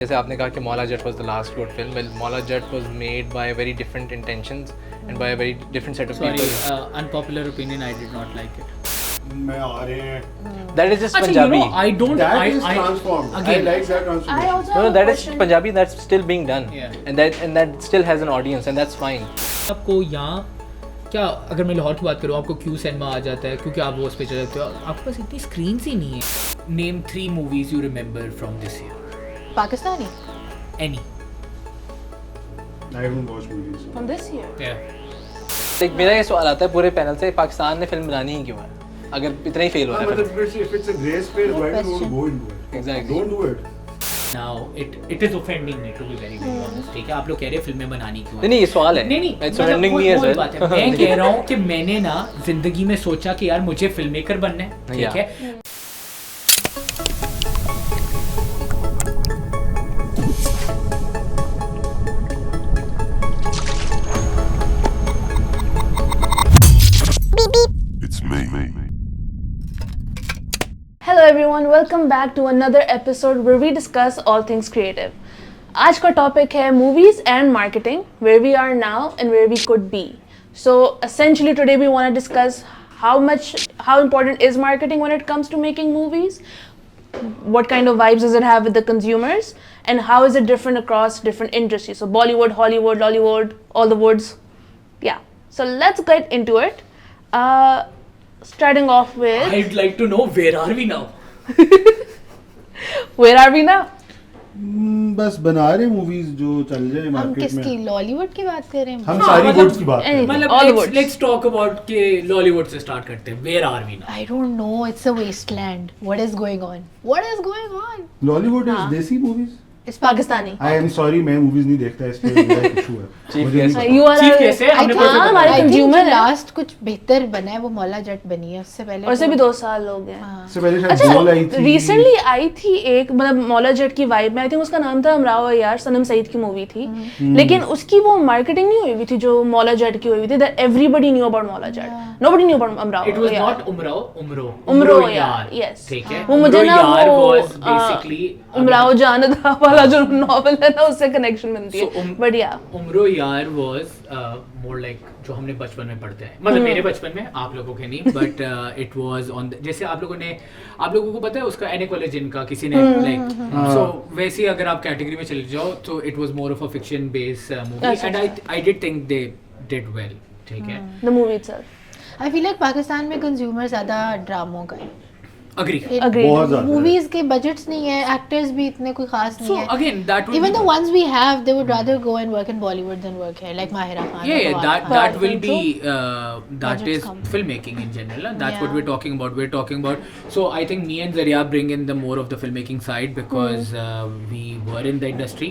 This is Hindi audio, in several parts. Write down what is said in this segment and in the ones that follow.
जैसे आपने कहा कि मौला जट was the last good film. Well, Maula Jat was made by very different intentions and by a very different set of Sorry, people. unpopular opinion. I did not like it. में आ रहे हैं. That is just Actually, Punjabi. you know, I don't. That I, is I transformed. again. I like that I transformation. also No, have that a is question. Punjabi. That's still being done, Yeah. and that still has an audience, and that's fine. आपको यहाँ क्या अगर मैं लाहौर की बात करूँ आपको क्यू सिनेमा आ जाता है क्योंकि आप वो उस पे चले जाते हो आपके पास इतनी स्क्रीन्स ही नहीं है. Name 3 movies you remember from this year. Pakistani any. I haven't watched movies. from this year. Like, मेरा ये सवाल आता है पूरे पैनल से, पाकिस्तान ने फिल्म बनानी ही क्यों है अगर इतना ही फेल हो रहा है film? If it's a gray space, why do you question. go into it? Exactly. Don't do it. Now it is offending me to be very honest. ठीक है आप लोग कह रहे हैं फिल्में बनानी क्यों नहीं ये सवाल है. नहीं It's मतलब offending me as वो well. बात है. मैं कह रहा हूँ कि मैंने ना जिंदगी में सोचा कि यार मुझे फिल्म मेकर बनना है. ठीक Yeah. है. It's me. Hello everyone, welcome back to another episode where we discuss all things creative. आज का टॉपिक है movies and marketing, where we are now and where we could be. So essentially today we want to discuss how important is marketing when it comes to making movies, what kind of vibes does it have with the consumers, and how is it different across different industries. So Bollywood, Hollywood, Lollywood, all the woods. Yeah. So let's get into it. Starting off with I'd like to know where are we now? where are we now? बस बना रहे movies जो चल जाए हम market किसकी में. लॉलीवुड की बात कर रहे हैं. हम हाँ, सारी मतलब- goods की बात कर रहे हैं. Anything. मतलब All let's talk about के लॉलीवुड से स्टार्ट करते हैं. Where are we now? I don't know. It's a wasteland. What is going on? What is going on? Lollywood is देसी movies. It's Pakistani. I am sorry, मैं movies नहीं देखता इसलिए मेरा issue है. Chief मुझे guest. नहीं पता. You are Chief a- guest है, हमने I कोई हाँ, फिल्म हमारे बनाई. consumer है. लास्ट कुछ बेहतर बना है वो मौला जट बनी है. उससे पहले और से तो- भी 2 साल हो गए. हाँ. इससे पहले शायद गोल आई अच्छा थी. रिसेंटली आई थी एक मतलब मौला जट की वाइब में. आई थिंक उसका नाम था अमराव यार, सनम सईद की मूवी थी. लेकिन उसकी वो मार्केटिंग नहीं हुई हुई थी जो मौला जट की हुई थी. That everybody knew about Maula Jatt. Nobody knew about अमराव. It was not Umro Umro यार, yes. ठीक है. वो मुझे ना उमरो यार वो, was basically उमराव जानदा वाला जो नॉवेल है ना उससे कनेक्शन बनती So, है. बट या उमरो यार was more like जो हमने बचपन में पढ़ते हैं. मतलब मेरे बचपन में, आप लोगों के नहीं, but it was on जैसे आप लोगों को पता है उसका एनिक वाले जिन का किसी ने like so वैसे ही अगर आप कैटेगरी में चले जाओ तो it was more of a fiction based movie अच्छा, and I did think they did well. ठीक है. The movie itself. I feel like Pakistan में कंज्यूमर ज्यादा ड्रामों का है. Agree. Agreed. बहुत ज़्यादा. मूवीज के बजट्स नहीं है. एक्टर्स भी इतने कोई खास So नहीं है. again that would Even be- the ones we have, they would rather go and work in Bollywood than work here, like Mahira Khan. or Yeah, Fawad that Khan. that will be that Budgets is come. filmmaking in general. And that's what Yeah. we're talking about. We're talking about. So I think me and Zaria bring in the more of the filmmaking side because we were in the industry.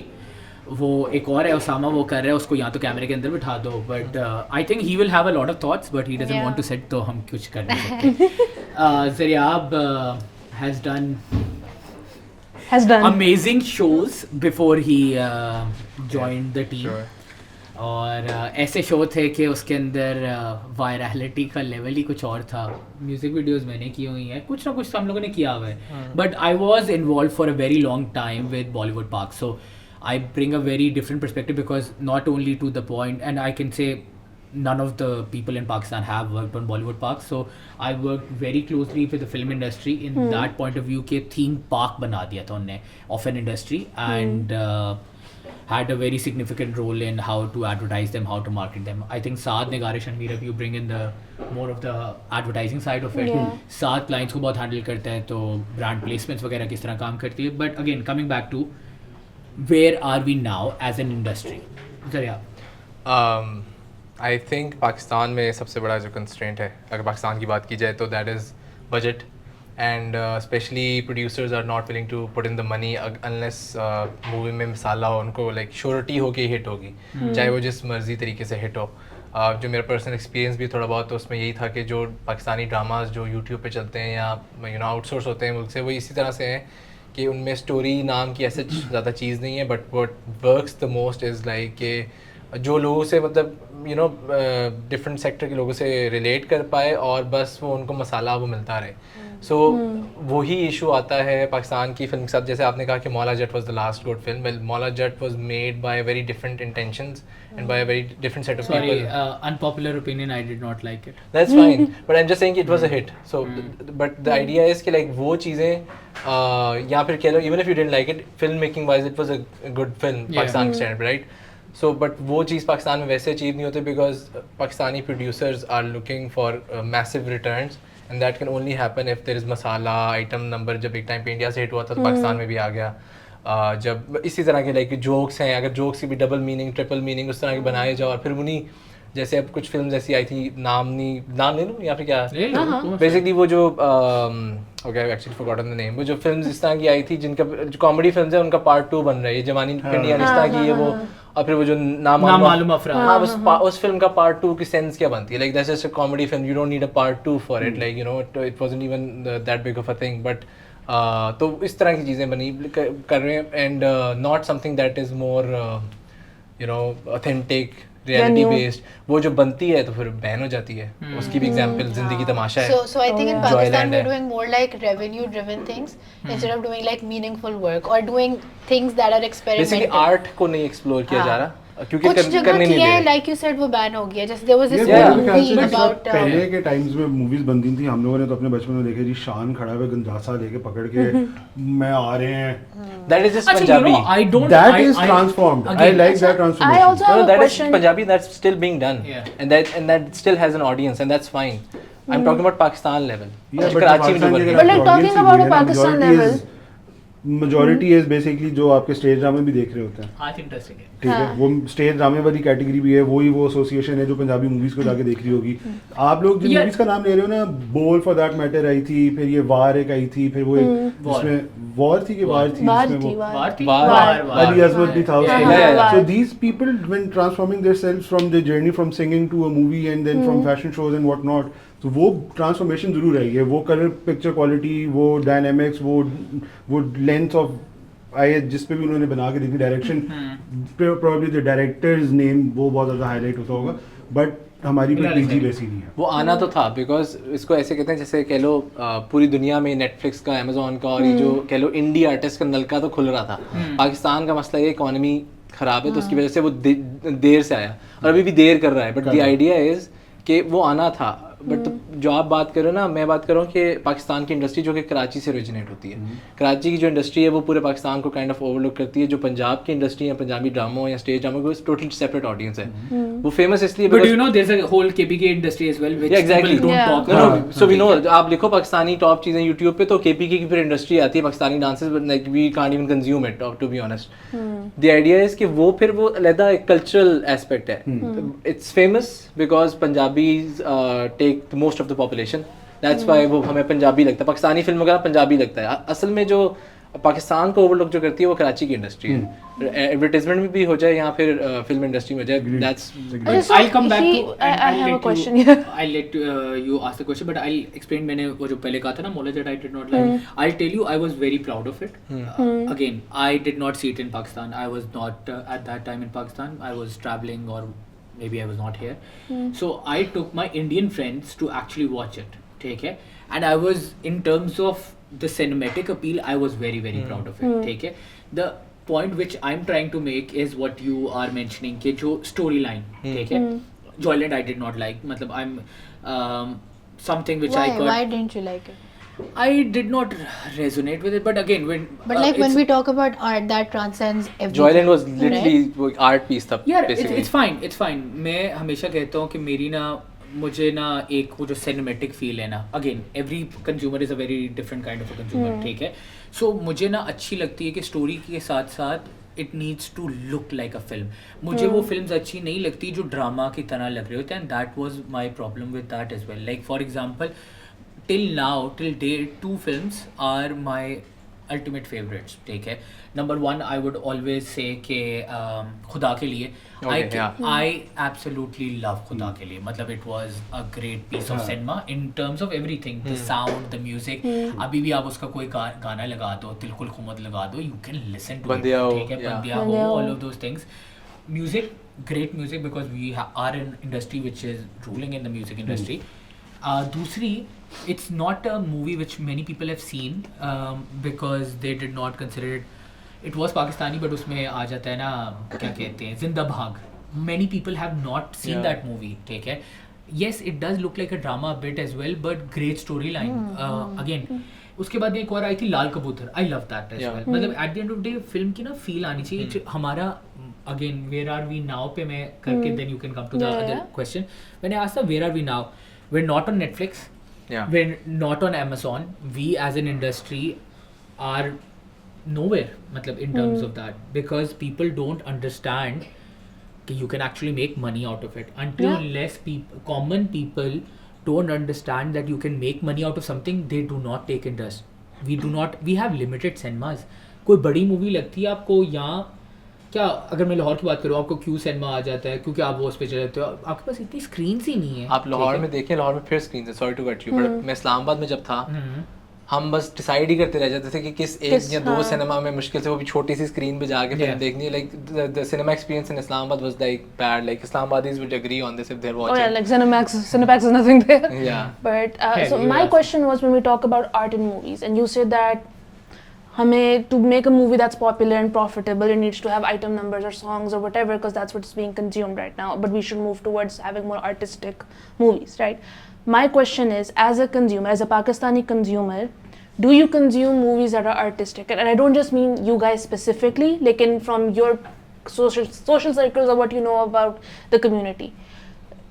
वो एक और है उसामा, वो कर रहा है उसको यहाँ तो कैमरे के अंदर बिठा दो. But I think he will have a lot of thoughts, but he doesn't Yeah. want to sit. तो हम कुछ कर नहीं सकते. Zaryab has done Has done. amazing shows before he joined the team. Sure. और ऐसे शो थे कि उसके अंदर वायरलिटी का लेवल ही कुछ और था. म्यूजिक वीडियोस मैंने की हुई हैं, कुछ ना कुछ तो हम लोगों ने किया हुआ है. But I was involve for a very long time with Bollywood park, so I bring a very different perspective because not only to the point and I can say none of the people in Pakistan have worked on Bollywood parks, so I worked very closely with the film industry in that point of view के theme park बना दिया था उन्होंने of an industry and had a very significant role in how to advertise them, how to market them. I think Saad Nigarish and Meerab, you bring in the more of the advertising side of it. Yeah. Saad clients को बहुत handle करते हैं तो brand placements वगैरह किस तरह काम करती है. But again coming back to where are we now as an industry? Zarya. I think Pakistan में सबसे बड़ा जो कंस्ट्रेंट है अगर पाकिस्तान की बात की जाए तो that is budget and specially producers are not willing to put in the money unless movie में मिसाला हो उनको लाइक श्योरिटी हो कि हिट होगी चाहे वो जिस मर्जी तरीके से हिट हो. जो मेरा पर्सनल एक्सपीरियंस भी थोड़ा बहुत तो उसमें यही था कि जो पाकिस्तानी ड्रामाज जो यूट्यूब पे चलते हैं या आउटसोर्स होते हैं मुल्क से वो इसी तरह से हैं कि उनमें स्टोरी नाम की ऐसे ज़्यादा चीज़ नहीं है. But what works the most is like कि जो लोगों से मतलब डिफरेंट सेक्टर के लोगों से रिलेट कर पाए और बस वो उनको मसाला वो मिलता रहे. सो वही इशू आता है पाकिस्तान की फिल्म के साथ. जैसे आपने कहा कि Maula Jatt was the last good film. Well, Maula Jatt was made by very different intentions and by a very different set of Sorry, people. unpopular opinion, I did not like it. That's fine, but I'm just saying it was a hit. So, but the idea is कि like वो चीज़ें या फिर कह लो even if you didn't like it, film making wise it was a good film. Yeah. Pakistan के standard, right? So, but वो चीज़ पाकिस्तान में वैसे achieve नहीं होती because Pakistani producers are looking for massive returns. And that can only happen if there is masala item number. जब एक टाइम पे इंडिया से हिट हुआ था तो पाकिस्तान में भी आ गया. जब इसी तरह के लाइक जोक्स हैं, अगर जोक्स की भी डबल मीनिंग ट्रिपल मीनिंग उस तरह के बनाए जाओ, और फिर उन्हीं जैसे अब कुछ फिल्म ऐसी आई थी, नाम ले लूँ या फिर क्या, बेसिकली वो जो okay I actually forgotten the name, वो जो फिल्म्स इस तरह की आई थी जिनका जो कॉमेडी फिल्म्स है उनका पार्ट 2 बन रहा है, जवानी पिंडिया इस तरह की है वो, और फिर वो जो नामालूम अफराद, हाँ उस फिल्म का पार्ट 2 की सेंस क्या बनती है, like that's just a comedy film, you don't need a part 2 for it, like you know it wasn't even that big of a thing, but तो इस तरह की चीज़ें बनी कर रहे हैं, and not something that is more you know authentic reality based. वो जो बनती है तो फिर बैन हो जाती है. उसकी भी एग्जांपल जिंदगी तमाशा है. So I think in Pakistan Joyland we're है. doing more like revenue driven things instead of doing like meaningful work or doing things that are experimental. Basically art को नहीं एक्सप्लोर किया जा रहा क्योंकि कुछ जगह करने नहीं किया दे है, रहे. like you said वो बैन हो गया. जैसे there was this ये movie मेरे ख्याल से about पहले के टाइम्स में मूवीज बनती थी, हम लोगों ने तो अपने बचपन में देखे जी, शान खड़ा हुआ गंजासा लेके पकड़ के मैं आ रहे हैं. That is just अच्छा, Punjabi. you know, I don't. That I- is I- transformed. I again, like that I transformation. also have No, a that is question. Punjabi. That's still being done, Yeah. and that still has an audience, and that's fine. I'm talking about Pakistan level. Yeah, but Karachi में जो Pakistan बन की रहा But है. like talking about a Pakistan level. majority is basically जो आपके स्टेज ड्रामे भी देख रहे होते हैं, हाँ, interesting है. ठीक है, वो स्टेज ड्रामे वाली कैटेगरी भी है, वही वो एसोसिएशन है जो पंजाबी मूवीज को जाके देख रही होगी. आप लोग जिन Yeah. मूवीज का नाम ले रहे हो ना, बोल फॉर दैट मैटर आई थी, फिर ये वार एक आई थी, फिर वो एक जिसमें वॉर थी कि वार थी, वार जिसमें थी, वो वार थी. वार. Ali Azmat भी था उसके Yeah, yeah, लिए. yeah. So these people when transforming themselves from the journey from singing to a movie and then from fashion shows and what not, तो वो ट्रांसफॉर्मेशन जरूर रही है. वो कलर पिक्चर क्वालिटी, वो डायनामिक्स, वो लेंथ ऑफ आई जिस पे भी उन्होंने बना के देखी, direction probably the directors name वो बहुत ज़्यादा हाईलाइट होता होगा, बट हमारी पे पीजी वैसी नहीं है. वो आना तो था बिकॉज इसको ऐसे कहते हैं जैसे कह लो पूरी दुनिया में नेटफ्लिक्स का, अमेजोन का, और ये जो कह लो इंडी आर्टिस्ट का नलका तो खुल रहा था. पाकिस्तान का मसला ये इकोनॉमी खराब है, तो उसकी वजह से वो देर से आया और अभी भी देर कर रहा है. बट द आइडिया इज कि वो आना था. बट जो आप बात कर रहे हो ना, मैं बात कर रहा हूँ कि पाकिस्तान की इंडस्ट्री जो कि कराची से ओरिजिनेट होती है, कराची की जो इंडस्ट्री है वो पूरे पाकिस्तान को काइंड ऑफ ओवरलुक करती है. जो पंजाब की इंडस्ट्री है, पंजाबी ड्रामो या स्टेज ड्रामो, वो टोटली सेपरेट ऑडियंस है. वो फेमस इसलिए But you know, there's a whole KPK industry as well, which Yeah, exactly. people don't Yeah. talk No, about. no. So we know. आप लिखो पाकिस्तानी टॉप चीजें YouTube पे, तो KPK की फिर इंडस्ट्री आती है, Pakistani dances, but like we can't even consume it, to be honest. The idea is कि वो फिर वो अलग एक कल्चरल एस्पेक्ट है. It's famous because Punjabis take the most of the population. That's why वो हमें पंजाबी लगता है. पाकिस्तानी फिल्म वगैरह पंजाबी लगता है. असल में जो पाकिस्तान को ओवरलुक जो करती है वो कराची की इंडस्ट्री है. एडवर्टाइजमेंट में भी हो जाए या फिर फिल्म इंडस्ट्री में हो जाए. That's Okay, so I'll come back he- to. I I'll have a let question. You, Yeah. I'll let you ask the question, but I'll explain. मैंने वो जो पहले कहा था ना, Mola that I did not like. I'll tell you, I was very proud of it. Again, I did not see it in Pakistan. I was not at that time in Pakistan. I was traveling, or maybe I was not here. So I took my Indian friends to actually watch it. ठीक है? And I was, in terms of the cinematic appeal, I was very proud of it. ठीक है? The point which I'm trying to make is what you are mentioning कि जो storyline, ठीक है? Joyland I did not like. मतलब I'm something which I why didn't you like it? I did not resonate with it. But again, when But like when we talk about art that transcends everything. Joyland was literally right? वो आर्ट पीस था यार basically. it's fine, it's fine. मैं हमेशा कहता हूँ कि मेरी ना, मुझे ना एक वो जो सिनेमेटिक फील है ना, again every consumer is a very different kind of a consumer, ठीक है? सो मुझे ना अच्छी लगती है कि स्टोरी के साथ साथ it needs to look like a film. मुझे वो फिल्म्स अच्छी नहीं लगती जो ड्रामा की तरह लग रहे होते हैं. And that was my problem with that as well. Like for example, till now, till date, 2 films are my ultimate favorites. ठीक है? Number 1, I would always say कि खुदा के लिए. I absolutely love खुदा के लिए. मतलब it was a great piece of cinema in terms of everything. The sound, the music. अभी भी आप उसका कोई गाना लगा दो, तिलकुल खुमद लगा दो, you can listen to बंदिया हो, it. ठीक है? yeah. बंदिया हो, all of those things. Music, great music, because we are an industry which is ruling in the music industry. दूसरी, it's not a movie which many people have seen because they did not consider it. It was Pakistani, but उसमें आ जाता है ना, क्या कहते हैं, जिंदा भाग. Many people have not seen Yeah. that movie. ठीक है. Yes, it does look like a drama a bit as well, but great storyline. Again, उसके बाद एक और आई थी लाल कबूतर. I love that as Yeah. well. मतलब at the end of the day film की ना फील आनी चाहिए. हमारा again where are we now पे मैं करके then you can come to the Yeah, other yeah. question. When I asked her where are we now, we're not on Netflix. Yeah. We're not on Amazon. We as an industry are nowhere, matlab, in terms of that, because people don't understand that you can actually make money out of it. Until Yeah. unless common people don't understand that you can make money out of something, they do not take interest. We have limited cinemas. कोई बड़ी मूवी लगती है आपको यहाँ, क्या अगर मैं लाहौर की बात करूँ, आपको क्यों सिनेमा आ जाता है क्योंकि आप वो उस पे चले जाते हो, आपके पास इतनी स्क्रीन्स ही नहीं है. आप लाहौर में देखें, लाहौर में फिर स्क्रीन है, sorry to cut you, but मैं इस्लामाबाद में जब था, हम बस डिसाइड ही करते रह जाते थे कि किस एक या दो सिनेमा में मुश्किल से वो भी छोटी सी स्क्रीन पे जाके फिल्म देखनी है. Like the cinema experience in Islamabad was like bad. Like Islamabadis would agree on this if they're Oh yeah, watching. like Cinemax is nothing there. Yeah. But Okay, so you my ask. question was, when we talk about art in movies, and you said that to make a movie that's popular and profitable, it needs to have item numbers or songs or whatever, because that's what's being consumed right now. But we should move towards having more artistic movies, right? My question is, as a consumer, as a Pakistani consumer, do you consume movies that are artistic? And I don't just mean you guys specifically, like from your social circles or what you know about the community.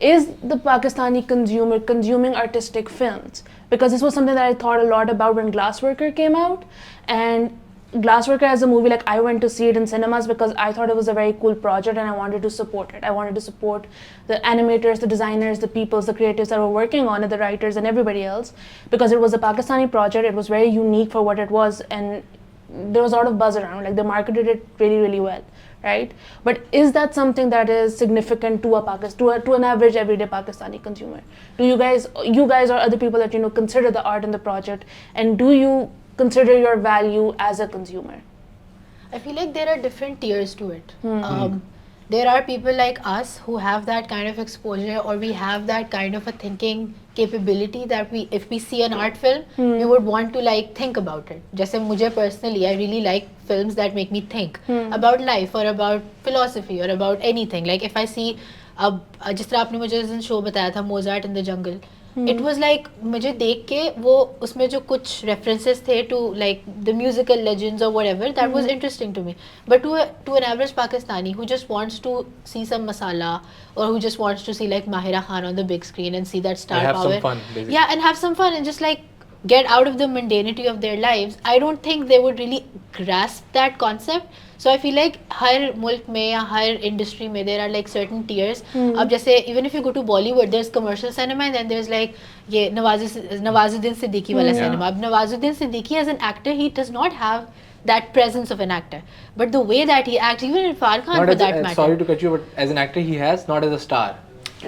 Is the Pakistani consumer consuming artistic films? Because this was something that I thought a lot about when Glassworker came out. And Glassworker as a movie, like I went to see it in cinemas because I thought it was a very cool project and I wanted to support it. I wanted to support the animators, the designers, the peoples, the creatives that were working on it, the writers and everybody else. Because it was a Pakistani project, it was very unique for what it was, and there was a lot of buzz around. Like they marketed it really, really well. Right, but is that something that is significant to to an average everyday Pakistani consumer? Do you guys or other people that you know consider the art in the project, and do you consider your value as a consumer? I feel like there are different tiers to it. There are people like us who have that kind of exposure, or we have that kind of a thinking capability that if we see an art film, we would want to like think about it. Jaise mujhe personally, I really like films that make me think about life or about philosophy or about anything. Like if I see, जिस तरह आपने मुझे उस दिन शो बताया था Mozart in the Jungle, it was like मुझे देख के वो उसमें जो कुछ references थे to like the musical legends or whatever, that was interesting to me. But to an average Pakistani who just wants to see some masala, or who just wants to see like Mahira Khan on the big screen and see that star And have power, some fun, basically. yeah, and have some fun and just like get out of the mundanity of their lives, I don't think they would really grasp that concept. So I feel like हर मुल्क में या हर industry में there are like certain tiers. अब जैसे even if you go to Bollywood, there's commercial cinema and then there's like ये नवाजुद्दीन सिद्दीकी वाला cinema. अब Nawazuddin Siddiqui as an actor, he does not have that presence of an actor, but the way that he acts, even Irfan Khan for that matter. Sorry to cut you, but as an actor he has, not as a star.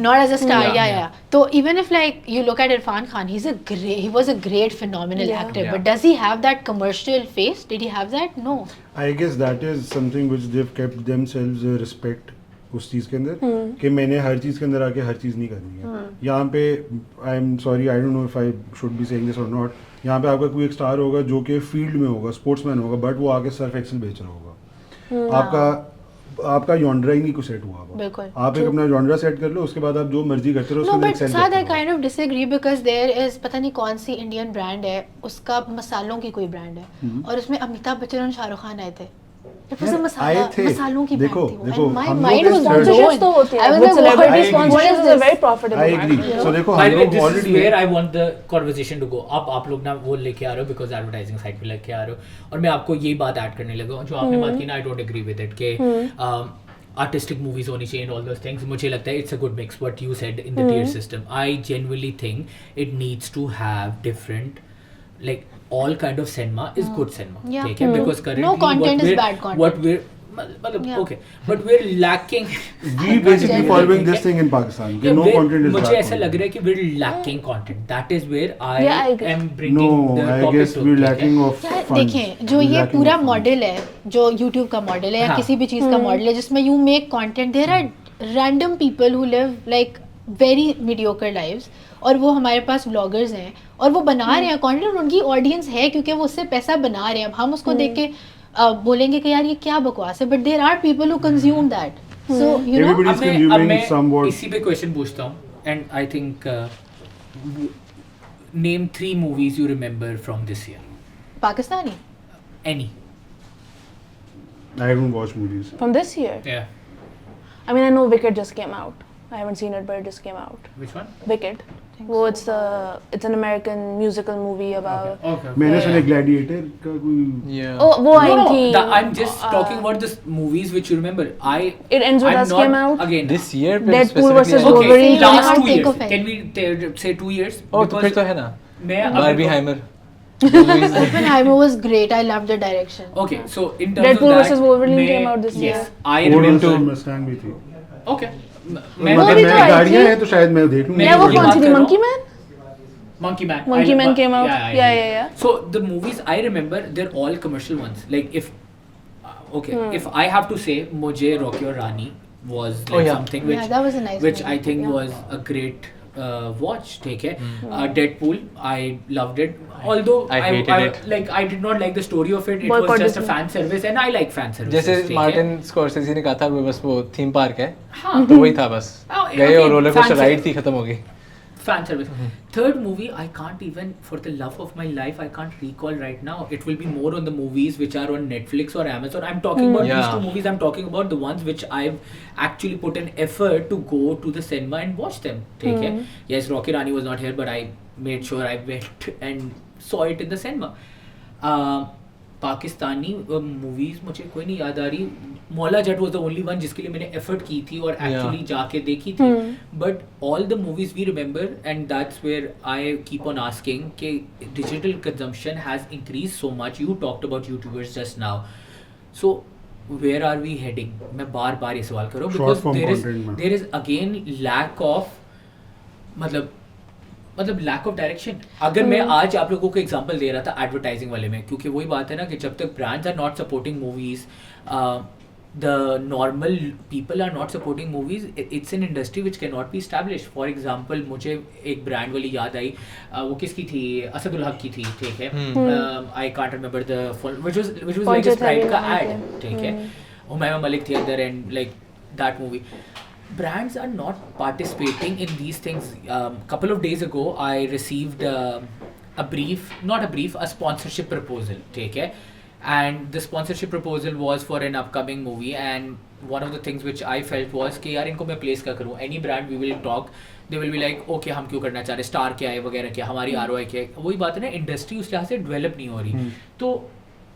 Not as a star, Yeah. yeah. So even if like you look at Irfan Khan, he was a great, phenomenal Yeah. actor. Yeah. But does he have that commercial face? Did he have that? No. I guess that is something which they've kept themselves respect उस चीज़ के अंदर कि मैंने हर चीज़ के अंदर आके हर चीज़ नहीं करनी है. यहाँ पे I am sorry, I don't know if I should be saying this और नॉट, यहाँ पे आपका कोई एक स्टार होगा जो कि फील्ड में होगा, स्पोर्ट्समैन होगा, बट वो आके सर्फ एक्सेल बेच रहा होगा. आपका जॉनरा ही नहीं को सेट हुआ बिल्कुल. होगा. आप एक अपना जॉनरा सेट कर लो, उसके बाद आप जो मर्जी करते रहो. No, उसके अंदर but excel Saad, I करते रहो. kind of disagree because there is पता नहीं कौन सी इंडियन ब्रांड है, उसका मसालों की कोई ब्रांड है और उसमें अमिताभ बच्चन और शाहरुख खान आए थे. It was a आए थे. मसालों की देखो, brand थी वो. देखो, And my हम mind लोग was इस blown. Sponsorships तो होते I हैं. was With like, celebrity what is sponsorships is a very profitable I agree. market. So देखो By हम the way, लोग this is already where I want the conversation to go. आप लोग ना वो लेके आ रहे हो because advertising side पे लेके आ रहे हो, और मैं आपको यही बात ऐड करने लगा हूँ जो आपने बात की ना. I don't agree with it कि artistic movies होनी चाहिए and all those things. मुझे लगता है it's a good mix what you said in the tier system. I genuinely think it needs to have different, like all kind of cinema is good cinema. Yeah. ठीक है, because currently No content what is we're- bad content. What we're मतलब Yeah. okay, but we're lacking. we basically following this thing in Pakistan कि no content is मुझे bad ऐसा content. लग रहा है कि we're lacking content. That is where I Yeah, I agree. am bringing No, the I topic guess to. we're ठीक है? lacking of यार funds. देखें, जो We're ये lacking पूरा of funds. मॉडल है, जो YouTube का मॉडल है या हाँ. किसी भी चीज़ का मॉडल है जिसमें you make content, there are random people who live like very mediocre lives और वो हमारे पास व्लॉगर्स हैं और वो बना रहे हैं कंटेंट, उनकी ऑडियंस है क्योंकि वो उससे पैसा बना रहे हैं. अब हम उसको देख के बोलेंगे कि यार ये क्या बकवास है, but there are people who consume that. So you know Everybody is consuming somewhat. इसी पे क्वेश्चन पूछता हूँ, and I think name 3 movies you remember from this year. Pakistani. Any. I haven't watched movies. From this year. Yeah. I mean, I know Wicked just came out. I haven't seen it, but it just came out. Which one? Wicked. Well, it's an American musical movie about. Okay. मैंने सुना Gladiator का कोई. Yeah. Oh, वो आई No, थी. I'm just talking about the movies which you remember. It Ends With I'm Us not, came out. Again. This year Deadpool versus specifically- Wolverine. Okay, last can't 2 think years. of it. Can we say 2 years? Oh, तो फिर Because तो है ना. मैं Barbieheimer. Oppenheimer was great. I loved the direction. Okay, so in terms Deadpool of that, versus Wolverine मैं- came out this year. Yes, I Ford remember. versus Mustang भी थी. Okay. वो मतलब भी तो मैं आई गाड़ियाँ थी. हैं तो शायद मैं देख लूँगा. Yeah, वो वही कौन बात सी थी? कर रहा Monkey हूँ. Man. Monkey Man. Monkey Man came out. Yeah. Yeah. So the movies I remember, they're all commercial ones. Like if, if I have to say, मुझे Rocky और Rani was like Oh, yeah. something which Yeah, that was a nice which movie. I think Yeah. was a great watch. ठीक है. Deadpool, I loved it. Although I hated it. Like I did not like the story of it. It Boycott was just a Disney. fan service, and I like fan service. जैसे मार्टिन स्कॉर्सेज़ी ने कहा था वो बस वो थीम पार्क है, हाँ. तो वही था बस. Oh, गए okay, और roller coaster fan ride service. थी, खत्म हो गई. Fan service. Third movie, I can't even, for the love of my life, I can't recall right now. It will be more on the movies which are on Netflix or Amazon. I'm talking about these Yeah. 2 movies. I'm talking about the ones which I've actually put an effort to go to the cinema and watch them. ठीक है? Yes, Rocky Rani was not here, but I made sure I went and saw it in the cinema. Pakistani movies मुझे कोई नहीं याद आ रही. मौला Jatt was the only one जिसके लिए मैंने एफर्ट की थी और एक्चुअली जाके देखी थी. But all the movies we remember, and that's where I keep on asking कि digital consumption has increase so much. You talked about YouTubers just now. So where are we heading? मैं बार बार ये सवाल कर रहा हूँ Short form बिकॉज content में. There is again lack of मतलब लैक ऑफ डायरेक्शन. अगर मैं आज आप लोगों को एग्जांपल दे रहा था एडवर्टाइजिंग वाले में, क्योंकि वही बात है ना कि जब तक brands are not supporting movies, the normal people are not supporting movies, it's an industry which can not be establish. For example मुझे एक ब्रांड वाली याद आई, वो किसकी थी? असदुल हक की थी. ठीक है. आई can't remember the full, which was like a Sprite का एड. ठीक है. हुमायूं मलिक थी अंदर, and like that movie. Brands are not participating in these things. Couple of days ago, I received a sponsorship proposal. ठीक है. And the sponsorship proposal was for an upcoming movie, and one of the things which I felt was कि यार इनको मैं place क्या करूँ? Any brand we will talk, they will be like, okay हम क्यों करना चाह रहे, स्टार क्या है वगैरह क्या, हमारी ROI क्या है. वही बात है ना, इंडस्ट्री उस लिहाज से डेवलप नहीं हो रही. तो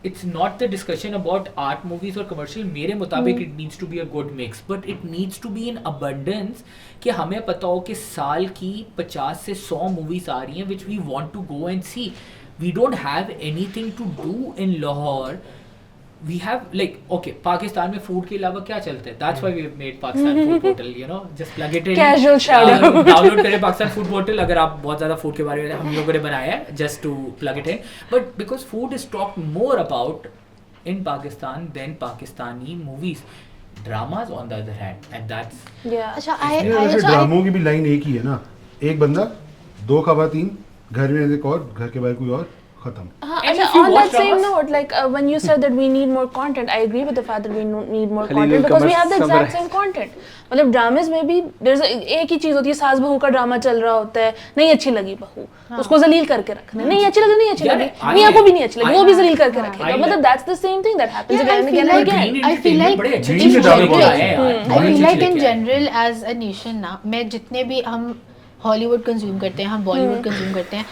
it's not the discussion about art movies or commercial. मेरे मुताबिक it needs to be a good mix, but it needs to be in abundance कि हमें पता हो कि साल की 50 से 100 movies आ रही हैं which we want to go and see. We don't have anything to do in Lahore. We have like, okay, Pakistan में फूड के अलावा क्या चलता है? That's why we have made Pakistan Food Portal, you know, just plug it in. Casual shout out. Download करें पाकिस्तान फूड पोर्टल अगर आप बहुत ज़्यादा फूड के बारे में, हम लोगों ने बनाया है just to plug it in. But because food is talked more about in Pakistan then Pakistani movies. Dramas on the other hand, and that's Yeah. अच्छा वैसे ड्रामों की भी लाइन एक ही है ना. एक बंदा, 2 खवातीन, घर में एक और, घर के बाहर कोई और, खत्म. And अच्छा, if you on watch that same dramas- note, like when you said that we need more content, I agree with the fact that we need more Khalil content because we have the Qamar exact same content. मतलब ड्रामेज में भी एक ही चीज होती है, सास बहू का ड्रामा चल रहा होता है, नहीं अच्छी लगी बहू, उसको जलील करके रखना है, नहीं अच्छी लगी, नहीं अच्छी यार, लगी, मियां को भी नहीं अच्छी लगी, वो भी जलील करके I रखेगा. like- मतलब that's the same thing that happens Yeah, I again and feel again and like again. I feel like बड़े अच्छे in अच्छे ड्रामे general- आए हैं यार. I बहुत feel अच्छे like in लेके आए हैं. general as a nation ना, मैं जितने भी हम हॉलीवुड कंज्यूम करते हैं, हम बॉलीवुड कंज्यूम करते हैं,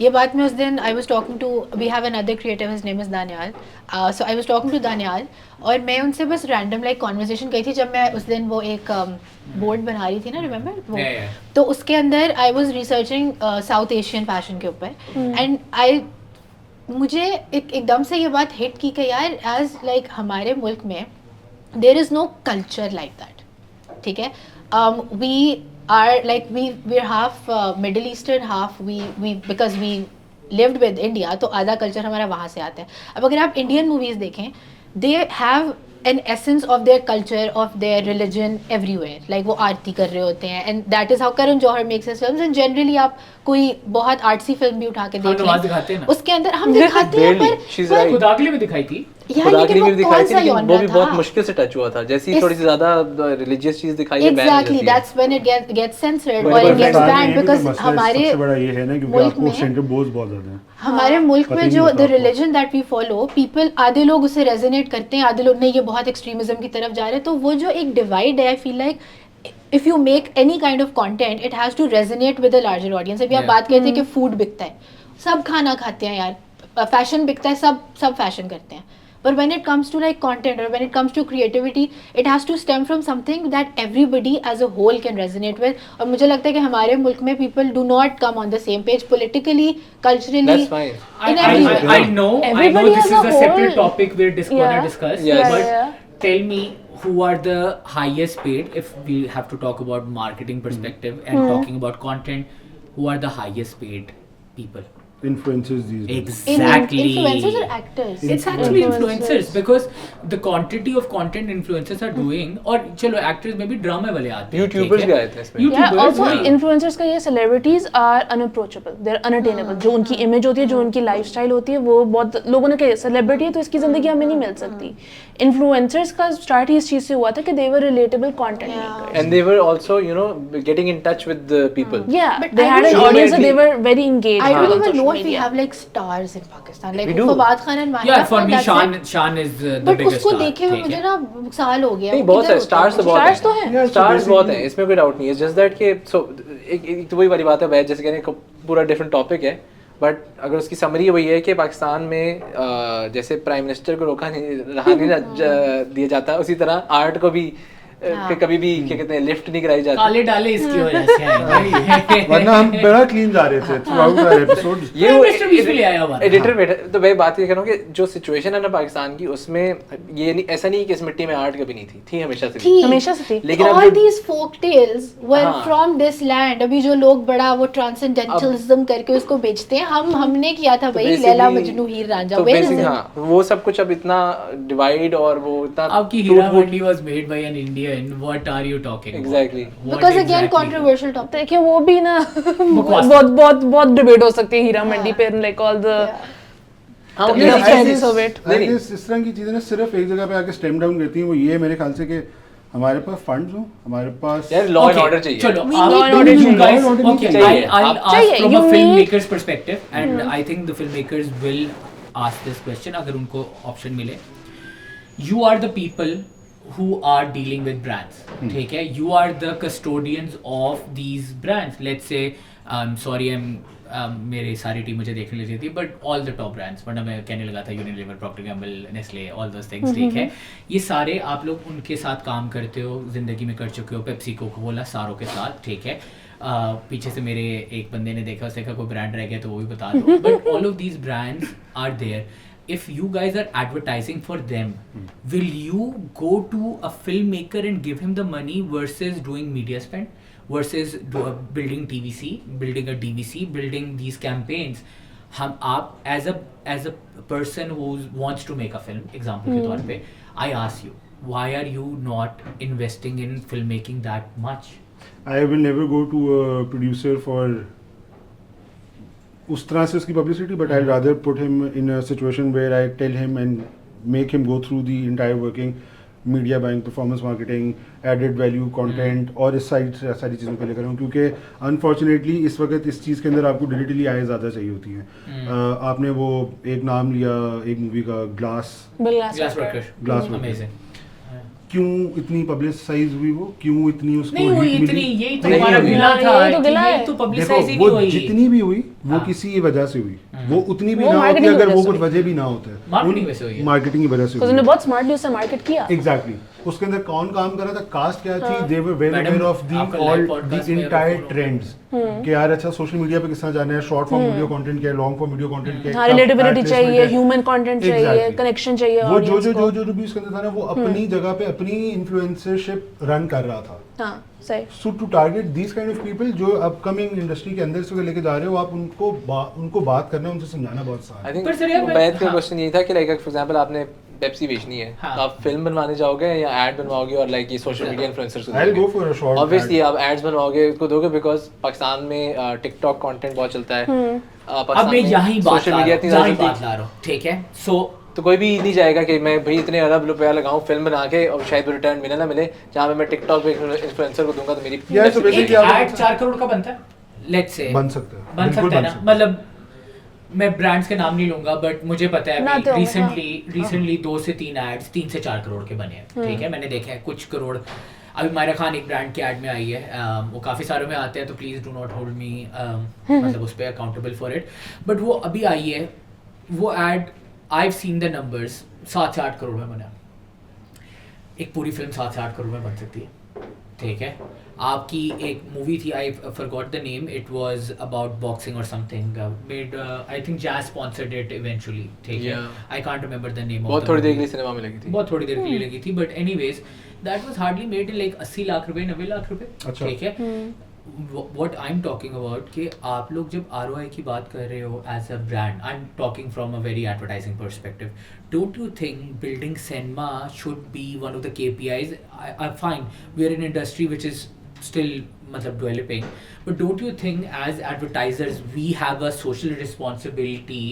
ये बात मैं उस दिन I was talking to, we have another creative, his name is Daniyal. So I was talking to Daniyal और मैं उनसे बस रैंडम लाइक कॉन्वर्सेशन करी थी जब मैं उस दिन वो एक बोर्ड बना रही थी ना, रिमेंबर वो. Yeah, yeah. तो उसके अंदर I was researching south Asian fashion के ऊपर, एंड आई मुझे एकदम से ये बात हिट की कि यार एज लाइक हमारे मुल्क में there is no culture like that. ठीक है. We are like we're half Middle Eastern, half we because we lived with India, तो आधा कल्चर हमारा वहाँ से आता है. अब अगर आप इंडियन मूवीज देखें, they have an essence of their culture, of their religion everywhere. Like वो आरती कर रहे होते हैं, and that is how Karan Johar makes his films. And generally आप कोई बहुत आर्टसी फिल्म भी उठा के हम देख नमाज दिखाते हैं लें, ना। उसके अंदर हम दिखाते हैं Barely. She's पर right. खुदागली में दिखाई थी। यार खुदागली लेकिन भी वो दिखाई कौन थी, सा लेकिन वो genre भी था? बहुत मुश्किल से टच हुआ था, जैसे ही इस- थोड़ी सी ज्यादा रिलीजियस चीज दिखाई है, ban हो Exactly, जाती है। that's when it gets censored But or it gets Pakistan में banned ये भी तो because मसला हमारे सबसे बड़ा ये है ना, क्योंकि मुल्क आपको में सेंटर बोझ बहुत ज्यादा है। हमारे मुल्क पता में ही जो नहीं द होता आपको। Religion that we follow, people आधे लोग उसे रेजोनेट करते हैं, आधे लोग नहीं, ये बहुत एक्सट्रीमिज्म की तरफ जा रहे हैं। तो वो जो एक डिवाइड है, I feel like if you make any kind of content it has to resonate with a larger audience. अभी आप Yeah. बात करते हैं कि फूड बिकता है, सब खाना खाते हैं यार, फैशन बिकता है, सब फैशन करते हैं, but when it comes to like content or when it comes to creativity it has to stem from something that everybody as a whole can resonate with. और मुझे लगता है कि हमारे मुल्क में people do not come on the same page politically, culturally, That's fine. in every way. I know Everybody this as is a a separate whole- topic we're gonna Yeah. discuss. Yes. But Yeah. tell me, who are the highest paid, if we have to talk about marketing perspective and talking about content, who are the highest paid people? Influencers these days. Exactly. Influencers or actors? It's actually Influencers. influencers because the quantity of content influencers are doing, और चलो actors में भी ड्रामे वाले आते हैं, YouTubers ठीक है? भी आए थे इसमें। Yeah, YouTubers, also हाँ। influencers का ये celebrities are unapproachable, they're unattainable. जो उनकी image होती है, जो उनकी lifestyle होती है, वो बहुत लोगों ने कहा celebrity है तो इसकी जिंदगी हमें नहीं मिल सकती. Influencers का start ही इस चीज से हुआ था कि they were relatable content Yeah. makers. And they were also, you know, getting in touch with the people. Yeah, But they I had don't an know audience if and they we- were very engaged. I don't on even social know if we media. have like stars in Pakistan. Like We do. Fawad Khan and Mahia Yeah, for Khan, me that's it. Shan is the But biggest उसको star, देखे हुए ठीक मुझे है? ना साल हो गया. नहीं, वो बहुत किधर है, होता stars तो है? बहुत Stars तो हैं. Yeah, so स्टार्स बहुत basically- हैं, इसमें कोई डाउट नहीं है. जस्ट दैट कि सो एक तो वही वाली बात है भाई, जैसे कहने का पूरा डिफरेंट टॉपिक है, बट अगर उसकी समरी वही है कि पाकिस्तान में जैसे प्राइम मिनिस्टर को रहा नहीं दिया जाता, उसी तरह आर्ट को भी कभी भी क्या कहते हैं लिफ्ट नहीं कराई जाती. काले डाले इसकी वजह से हैं भाई। वरना हम बड़ा क्लीन जा रहे थे थ्रूआउट आवर एपिसोड। ये Prime Minister बीच में ले आया हमारा। एडिटर बैठा, तो मैं बात ये कर रहा हूँ कि जो सिचुएशन है ना पाकिस्तान की, उसमें ये नहीं, ऐसा नहीं कि इस मिट्टी में आर्ट कभी नहीं थी हमेशा से थी। हमेशा से थी. लेकिन अब all जो- these folk tales were हाँ। from this land. अभी जो लोग बड़ा वो transcendentalism करके उसको बेचते हैं, हमने किया था तो भाई basically- लैला मजनू हीर रांझा. तो Where is basically, it? हाँ, वो सब कुछ अब इतना डिवाइड और वो इतना आपकी Heera Mandi was made by an Indian. What are you talking about? Exactly. What Because again exactly? controversial topic. देखिए वो भी ना बकवास। बहुत डिबेट हो सकती है हीरा मंडी पे, लाइक ऑल द हाँ, Yeah, ये- I think so, wait. नहीं, नहीं। इस तरह की चीजें ना सिर्फ एक जगह पे आके स्टेम डाउन करती हैं, वो ये मेरे ख्याल से कि हमारे पास फंड्स हो, हमारे पास यार लॉ एंड Okay, ऑर्डर चाहिए. चलो, We आप- need law and order you चाहिए. guys- Law and order okay, चाहिए. I'll ask चाहिए. from You a need- filmmaker's perspective, and I think the filmmakers will ask this question अगर उनको option मिले. You are the people who are dealing with brands, ठीक है? You are the custodians of these brands. Let's say, sorry, मेरी सारी टीम मुझे देखने लगी थी, but all the top brands, वरना मैं कहने लगा था Unilever, Procter Gamble, Nestle, all those things, ठीक है? ये सारे आप लोग उनके साथ काम करते हो, जिंदगी में कर चुके हो, पेप्सी, कोका कोला, सारों के साथ, ठीक है? पीछे से मेरे एक बंदे ने देखा, उसने कहा कोई ब्रांड रह गया तो वो भी बता दो, but all of these brands are there. If you guys are advertising for them, will you go to a filmmaker and give him the money versus doing media spend, versus building TVC, building a DVC, building these campaigns? हम आप as a person who wants to make a film, example के तौर पे, I ask you, why are you not investing in filmmaking that much? I will never go to a producer for उस तरह से उसकी publicity, but I'll rather put him in a situation where I tell him and make him go through the entire working, media buying, performance marketing, added value content और इस सारी चीज़ों को लेकर हूँ, क्योंकि unfortunately इस वक्त इस चीज़ के अंदर आपको digitally आय ज़्यादा चाहिए होती हैं. आपने वो एक नाम लिया एक मूवी का ग्लास Glassworker. Glassworker. Amazing. क्यों इतनी पब्लिसाइज हुई, वो क्यों इतनी उसको नहीं हुई hit इतनी, मिली? यही तो नहीं हमारा हुई। गिला था, यही तो गिला यही है। तो देखो पब्लिसाइज ही नहीं वो हुई। जितनी भी हुई वो हाँ। किसी वजह से हुई, वो उतनी भी वो ना होती marketing की अगर वजह वो से कुछ हुई। वजह भी ना होता है. Marketing वजह से हुई है। मार्केटिंग की वजह से उन्होंने बहुत स्मार्टली उससे मार्केट किया. एग्जैक्टली. उसके अंदर कौन काम कर रहा था, कास्ट क्या थी, they were well Madam, aware of the आपका ऑल live द podcast में एंटायर अगर ट्रेंड्स कि यार अच्छा सोशल मीडिया पे किस तरह जाना है, शॉर्ट फॉर्म वीडियो कंटेंट क्या है, लॉन्ग फॉर्म वीडियो कंटेंट क्या है, हाँ, कब रिलेटेबिलिटी ad चाहिए, placement है. ह्यूमन कंटेंट चाहिए, Exactly. कनेक्शन चाहिए वो audience को. जो भी उसके अंदर था ना, वो अपनी जगह पे अपनी इन्फ्लुएंसरशिप रन कर रहा था. हाँ सही. So to target these kind of people जो अपकमिंग इंडस्ट्री के अंदर से लेके जा रहे हो, आप उनको बात करना, उनसे समझाना बहुत आसान I है. think पर सर यार बैद का हाँ। क्वेश्चन यही था कि लाइक फॉर एग्जांपल आपने पेप्सी बेचनी है हाँ. तो आप फिल्म बनवाने जाओगे या ऐड बनवाओगे और लाइक ये सोशल मीडिया इन्फ्लुएंसर्स को I'll go for a short obviously आप एड्स बनवाओगे उसको दोगे बिकॉज पाकिस्तान में टिकटॉक कंटेंट बहुत चलता है अब मैं यही बात सोशल मीडिया इतनी ला ज़्यादा चलती रहा हूँ, ठीक है? सो तो कोई भी नहीं जाएगा कि मैं भाई इतने अरब रुपया लगाऊं फिल्म बना के और शायद रिटर्न मिले ना मिले, जहाँ पे मैं टिकटॉक पे इन्फ्लुएंसर को दूंगा तो मेरी Yeah, so basically एक आप- ऐड 4 करोड़ का बनता है, लेट्स से बन सकता है, बन बिल्कुल सकता है बन ना, सकता है। मतलब मैं ब्रांड्स के नाम नहीं लूंगा बट मुझे पता है बनाते अभी होंगे, रिसेंटली 2 से 3 एड्स 3 से 4 करोड़ के बने हैं, ठीक है? मैंने देखे हैं कुछ करोड़। अभी मायरा खान एक ब्रांड की एड में आई है, वो काफ़ी सारों में आते हैं तो please do not hold me मतलब उस पर अकाउंटेबल फॉर इट, बट वो अभी आई है, वो ad I have seen the numbers 7 से 8 करोड़ में बना। एक पूरी फिल्म 7 से 8 करोड़ में बन सकती है, ठीक है? आपकी एक मूवी थी, I forgot the name, it was about boxing और something, made I think Jazz sponsored it eventually, ठीक है? Yeah. I can't remember the name. बहुत थोड़ी देर के लिए सिनेमा में लगी थी। बहुत थोड़ी देर के लिए लगी थी, but anyways that was hardly made in like 80 lakh रुपए, 90 लाख रुपए, अच्छा। ठीक है? what I'm talking about कि आप लोग जब ROI की बात कर रहे हो as a brand, I'm talking from a very advertising perspective. Don't you think building cinema should be one of the KPIs? I find we're in an industry which is still मतलब developing, but don't you think as advertisers we have a social responsibility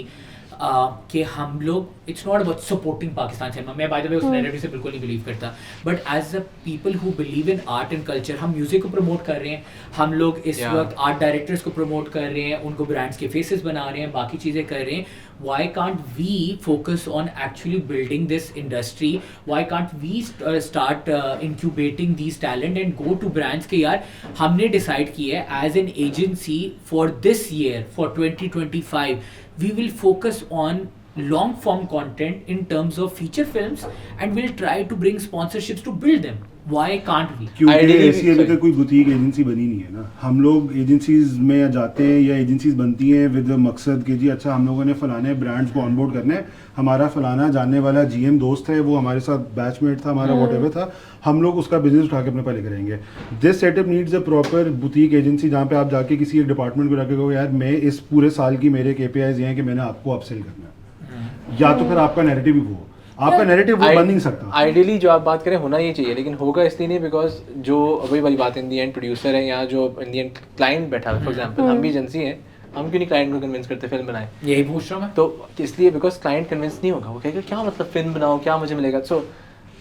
कि हम लोग, it's not about supporting Pakistan cinema, मैं बाय द वे उस नैरेटिव से बिल्कुल नहीं बिलीव करता, but as a people who believe in art and culture, हम म्यूजिक को प्रमोट कर रहे हैं, हम लोग इस वक्त आर्ट डायरेक्टर्स को प्रमोट कर रहे हैं, उनको ब्रांड्स के फेसेस बना रहे हैं, बाकी चीज़ें कर रहे हैं. Why can't we focus on actually building this industry? Why can't we start incubating these talent and go to brands के यार हमने decide किया है as an agency for this year, for 2025 we will focus on long form content in terms of feature films and we'll try to bring sponsorships to build them. Why can't we? क्योंकि Ideally, ऐसी अभी sorry. तक कोई बुटीक एजेंसी बनी नहीं है ना. हम लोग एजेंसीज में जाते हैं या एजेंसीज बनती हैं विद मकसद कि जी अच्छा हम लोगों ने फलाने ब्रांड्स को ऑनबोर्ड करने हैं, हमारा फलाना जानने वाला जीएम दोस्त है, वो हमारे साथ बैचमेट था, हमारा व्हाटएवर था, हम लोग उसका बिजनेस उठा के अपने पहले करेंगे. This setup needs a proper boutique agency जहाँ पे आप जाके किसी एक डिपार्टमेंट को जाके कहो यार मैं इस पूरे साल की मेरे KPIs ये हैं कि मैंने आपको अपसेल करना है, या तो फिर आपका नैरेटिव ही वो, आपका नैरेटिव वो बन नहीं सकता. आइडियली जो आप बात करें होना ही चाहिए, लेकिन होगा इसलिए नहीं बिकॉज जो वही वाली बात इन दी एंड प्रोड्यूसर है या जो इन दी एंड क्लाइंट बैठा है, फॉर एग्जांपल हम भी एजेंसी हैं, हम क्यों नहीं क्लाइंट को कन्विंस करते फिल्म बनाए? यही पूछ रहा हूँ मैं. तो इसलिए बिकॉज क्लाइंट कन्विंस नहीं होगा, वो कहेगा क्या मतलब फिल्म बनाओ, क्या मुझे मिलेगा. सो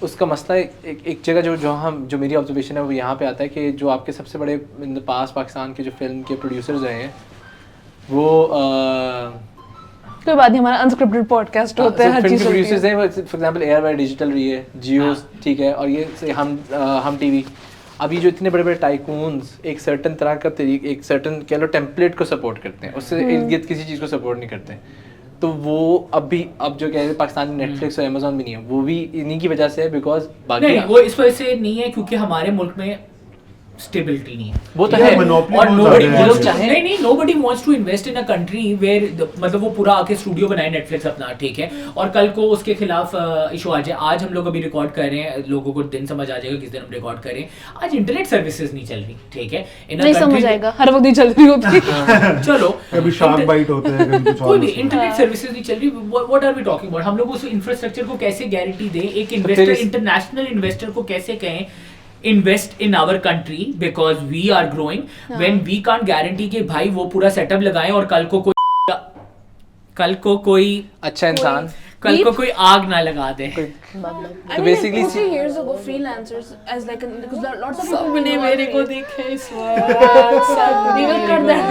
उसका मसला एक जगह जो मेरी ऑब्जर्वेशन है वो यहाँ पे आता है कि जो आपके सबसे बड़े इन द पास पाकिस्तान के जो फिल्म के प्रोड्यूसर्स रहे हैं वो कोई बात नहीं, हमारा अनस्क्रिप्टेड पॉडकास्ट होता है, हर फिल्म चीज के होती प्रोड्यूसर्स है. हैं, फॉर एग्जांपल एयरवाई डिजिटल रही है, जियो, ठीक है, और ये से हम टीवी, अभी जो इतने बड़े बड़े टाइकून्स एक सर्टन तरह का तरीके, एक सर्टन कह लो टेम्पलेट को सपोर्ट करते हैं, उससे इर्द गिर्द किसी चीज़ को सपोर्ट नहीं करते. तो वो अब जो कह रहे हैं पाकिस्तान में नेटफ्लिक्स और अमेजोन भी नहीं है, वो भी इन्हीं की वजह से है बिकॉज बाकी नहीं, वो इस वजह से नहीं है क्योंकि हमारे मुल्क में स्टेबिलिटी नहीं है. वो तो Yeah, है. monopoly और बहुत nobody ज़्यादा है. wants to, नहीं nobody wants to invest in a country where मतलब वो पूरा आके स्टूडियो बनाए नेटफ्लिक्स अपना, ठीक है, और कल को उसके खिलाफ इशू आ जाए. आज हम लोग अभी रिकॉर्ड कर रहे हैं, लोगों को दिन समझ आ जाएगा किस दिन हम रिकॉर्ड कर रहे हैं. आज इंटरनेट सर्विसेज नहीं चल रही, ठीक है, नहीं समझ आएगा, हर वक्त नहीं चल रही होती. चलो कभी शार्क बाइट होते हैं, कभी कुछ कोई और भी होता है. इंटरनेट सर्विसेज नहीं चल रही. What are we talking about? हम लोग उस इंफ्रास्ट्रक्चर को कैसे गारंटी दें? एक इन्वेस्टर, इंटरनेशनल इन्वेस्टर को कैसे कहें invest in our country because we are growing, when we can't guarantee कि भाई वो पूरा सेटअप लगाएं और कल को कोई अच्छा इंसान कल को कोई आग ना लगा दे. I तो mean, basically like 2-3 years ago, freelancers as like because lots of people सबने who मेरे are- को देखा इस We will cut that.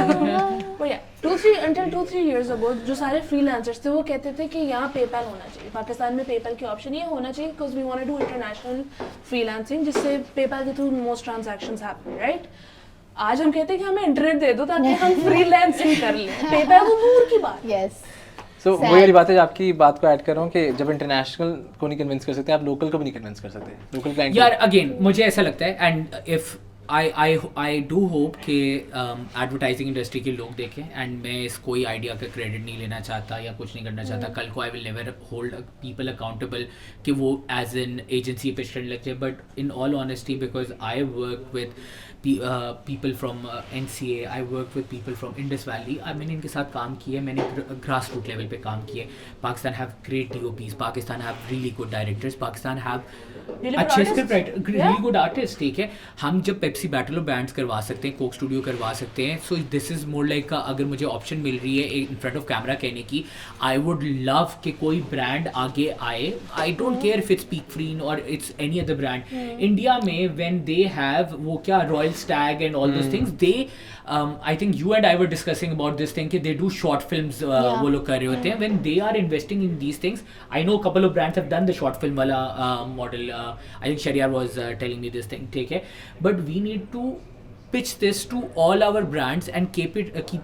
But yeah, 2-3 years ago, जो सारे freelancers थे वो कहते थे कि यहाँ PayPal होना चाहिए, पाकिस्तान में PayPal के ऑप्शन ये होना चाहिए because we want to do international freelancing जिससे PayPal के through most transactions happen, right? आज हम कहते हैं कि हमें इंटरनेट दे दो ताकि हम फ्रीलांसिंग कर लें. PayPal वो दूर की बात. Yes. सो वही वाली बात है, आपकी बात को ऐड कर रहा हूँ कि जब इंटरनेशनल को नहीं कन्विंस कर सकते, आप लोकल को भी नहीं कन्विंस कर सकते, लोकल क्लाइंट. यार अगेन मुझे ऐसा लगता है, and if I do hope कि एडवर्टाइजिंग इंडस्ट्री के लोग देखें, एंड मैं इस कोई आइडिया का क्रेडिट नहीं लेना चाहता या कुछ नहीं करना चाहता. कल को I will never hold people accountable कि वो एज एन एजेंसी पिच करने लग जाए. But in all honesty, because I work with people from NCA, I work with people from Indus Valley. मैंने इनके साथ काम किया, मैंने ग्रास रूट लेवल पे काम किया. Pakistan have great DOPs, Pakistan have really good directors, Pakistan have अच्छे script writer, really good artist. ठीक है, हम जब पेप्सी बैटल ऑफ बैंड्स करवा सकते हैं, कोक स्टूडियो करवा सकते हैं. So this is more like अगर मुझे ऑप्शन मिल रही है इन फ्रंट ऑफ कैमरा कहने की, आई वुड लव कि कोई ब्रांड आगे आए. I don't care if it's Peek Freans और it's any other brand. India में व्हेन दे हैव वो क्या Royal Stag and all those things, they I think you and I were discussing about this thing कि दे डू शॉर्ट फिल्म्स, वो लोग कर रहे होते हैं. When they are investing in these things, I know couple of brands have done the short film वाला model. I think Shariar was telling me this thing, ठीक है, but we need to pitch this to all our brands and keep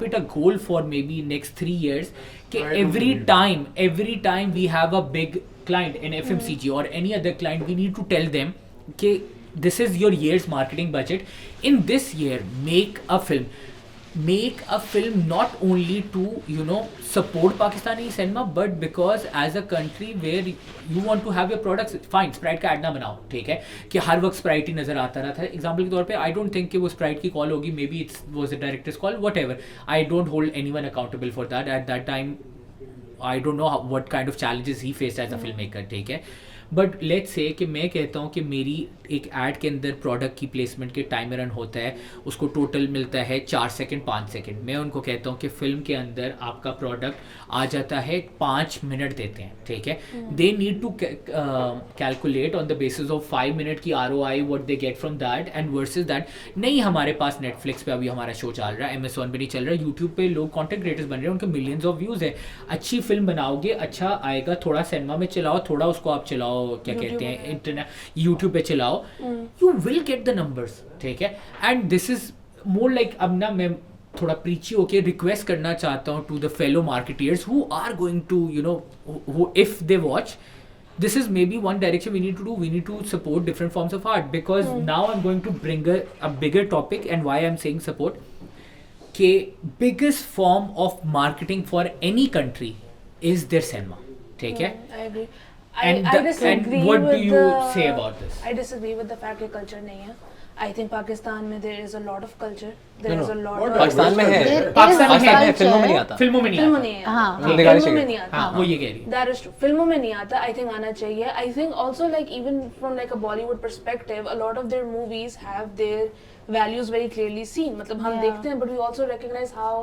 it a goal for maybe next 3 years कि every time we have a big client in FMCG or any other client, we need to tell them कि this is your year's marketing budget. In this year, make a film not only to support Pakistani cinema, but because as a country where you want to have your products, fine, Sprite का ad ना बनाओ, ठीक है, कि हर वक्त Sprite ही नज़र आता रहता है. एग्जाम्पल के तौर पे, I don't think कि वो Sprite की कॉल होगी, maybe it was a director's call, whatever. I don't hold anyone accountable for that. At that time, I don't know what kind of challenges he faced as a filmmaker, ठीक है. बट लेट्स से कि मैं कहता हूँ कि मेरी एक ऐड के अंदर प्रोडक्ट की प्लेसमेंट के टाइम रन होता है, उसको टोटल मिलता है 4 सेकंड 5 सेकंड. मैं उनको कहता हूँ कि फिल्म के अंदर आपका प्रोडक्ट आ जाता है 5 मिनट देते हैं, ठीक है. They need to calculate on the basis of 5 minute की ROI what they get from that and versus that. नहीं, हमारे पास नेटफ्लिक्स पे अभी हमारा शो चल रहा है, Amazon पे नहीं चल रहा है, यूट्यूब पे लोग कॉन्टेंट क्रिएटर्स बन रहे हैं, उनके मिलियंस ऑफ व्यूज़ है. अच्छी फिल्म बनाओगे, अच्छा आएगा, थोड़ा सिनेमा में चलाओ, थोड़ा उसको आप चलाओ, क्या कहते हैं, इंटरनेट, यूट्यूब पे चलाओ, you will get the numbers, ठीक है. And this is more like, अब ना मैं थोड़ा प्रीची होके रिक्वेस्ट करना चाहता हूँ to the fellow marketeers who are going to who if they watch, this is maybe one direction we need to do. We need to support different forms of art, because now I'm going to bring a bigger topic, and why I'm saying support, के biggest form of marketing for any country is their cinema, ठीक है. I agree. And I disagree and what with do you the, say about this? I disagree with the fact कि culture नहीं है. I think पाकिस्तान में there is a lot of culture. There is a lot of Pakistan में है, There is पाकिस्तान में culture. फिल्मों में नहीं आता. फिल्मों में नहीं फिल्मों आता. नहीं है. हाँ. जिंदगानी फिल्मों में चाहिए. नहीं आता. हाँ, वो ये कह रही है. That is true. फिल्मों में नहीं आता. I think आना चाहिए. I think also like even from like a Bollywood perspective, a lot of their movies have their values very clearly seen. मतलब हम देखते हैं, but we also recognize how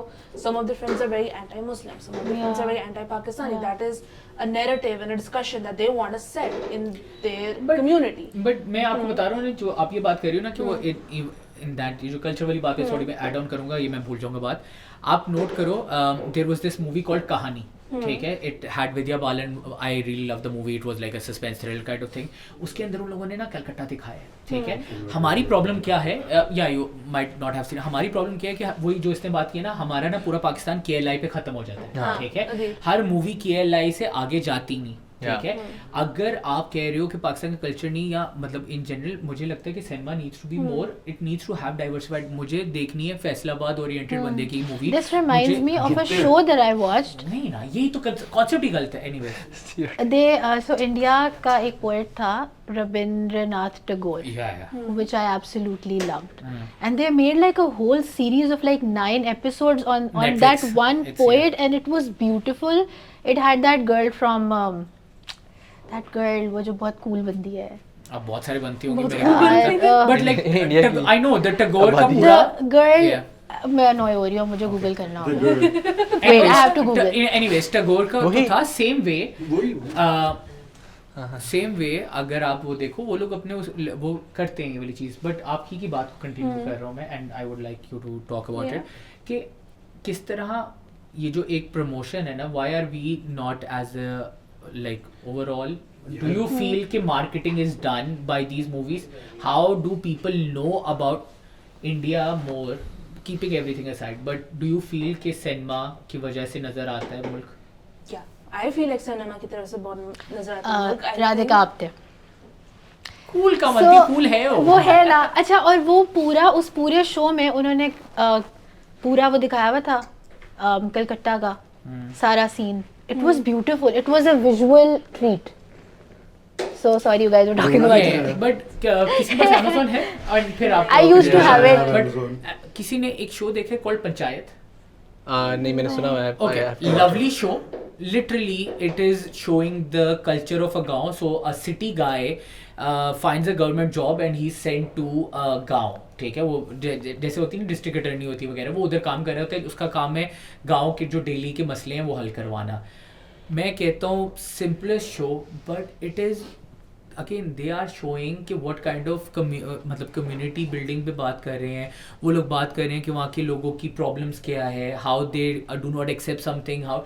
some of the films are very anti-Muslim, some of the films are very anti-Pakistani. That is a narrative and a discussion that they want to set in their community. But मैं आपको बता रहा हूँ ना, जो आप ये बात कर रही हो ना कि वो इन दैट, ये जो कल्चर वाली बात है, थोड़ी मैं ऐड ऑन करूँगा, ये मैं भूल जाऊँगा बात. आप नोट करो, there was this movie called Kahani, ठीक है. It had Vidya Balan. I really love the movie. It was like a suspense thriller kind of thing. उसके अंदर उन लोगों ने ना कलकत्ता दिखाया है, ठीक है. हमारी प्रॉब्लम क्या है, या you might not have seen, हमारी प्रॉब्लम क्या है कि वही जो इसने बात की ना, हमारा ना पूरा पाकिस्तान KLI पे खत्म हो जाता है, ठीक है. हर मूवी KLI से आगे जाती नहीं, ठीक है. अगर आप कह रहे हो कि पाकिस्तान का कल्चर नहीं, या मतलब इन जनरल मुझे लगता है कि cinema needs to be more, it needs to have diversified. मुझे देखनी है फैसलाबाद ओरिएंटेड बंदे की movie. This reminds me of a show that I watched. नहीं ना, यही तो कॉन्सेप्ट ही गलत है. एनीवे, So India का एक poet था, Rabindranath Tagore, which I absolutely loved. And they made like a whole series of like 9 episodes on Netflix. that one It's, poet, and it was beautiful. It had that girl from that girl वो जो बहुत cool बंदी है. अब बहुत सारे बनती होंगी बहुत मेरे cool ख्याल, but like I know the Tagore का पूरा The girl. Yeah. मैं annoy हो रही हूँ, मुझे गूगल करना होगा. Wait, I have to Google. Anyways Tagore का तो था सेम वे. वही सेम वे अगर आप वो देखो, वो लोग अपने वो करते हैं ये वाली चीज़. बट आप ही की बात को कंटिन्यू कर रहा हूँ मैं, and I would like you to talk about it, कि किस तरह ये जो एक प्रमोशन है ना, why are we not as like overall, do you feel कि marketing is done by these movies? How do people know about India more, keeping everything aside, but do you feel कि सिनेमा की वजह से नजर आता है मुल्क? Yeah, I feel like cinema की तरफ से बहुत नजर आता है. I Radhika think- Apte. Cool का मतलब कूल है वो है ना। अच्छा, और वो पूरा उस पूरे शो में उन्होंने पूरा वो दिखाया हुआ था कलकत्ता का सारा scene. It was beautiful. It was a visual treat. So sorry you guys were talking about it. But किसी के पास Amazon है और फिर आप I used to have it. But किसी ने एक शो देखा कॉल्ड पंचायत. नहीं मैंने सुना हुआ है. Okay, lovely show. Literally, it is showing the culture of a गाँव. So a city guy finds a government job and he's sent to a गाँव. ठीक है, वो जैसे होती है डिस्ट्रिक्ट अटर्नी होती है वगैरह, वो उधर काम कर रहे होते हैं. उसका काम है गाँव के जो डेली के मसले हैं वो हल करवाना. मैं कहता हूँ simplest show, but it is again they are showing कि व्हाट काइंड ऑफ मतलब कम्युनिटी बिल्डिंग पे बात कर रहे हैं. वो लोग बात कर रहे हैं कि वहाँ के लोगों की प्रॉब्लम्स क्या है, how they do not accept something, how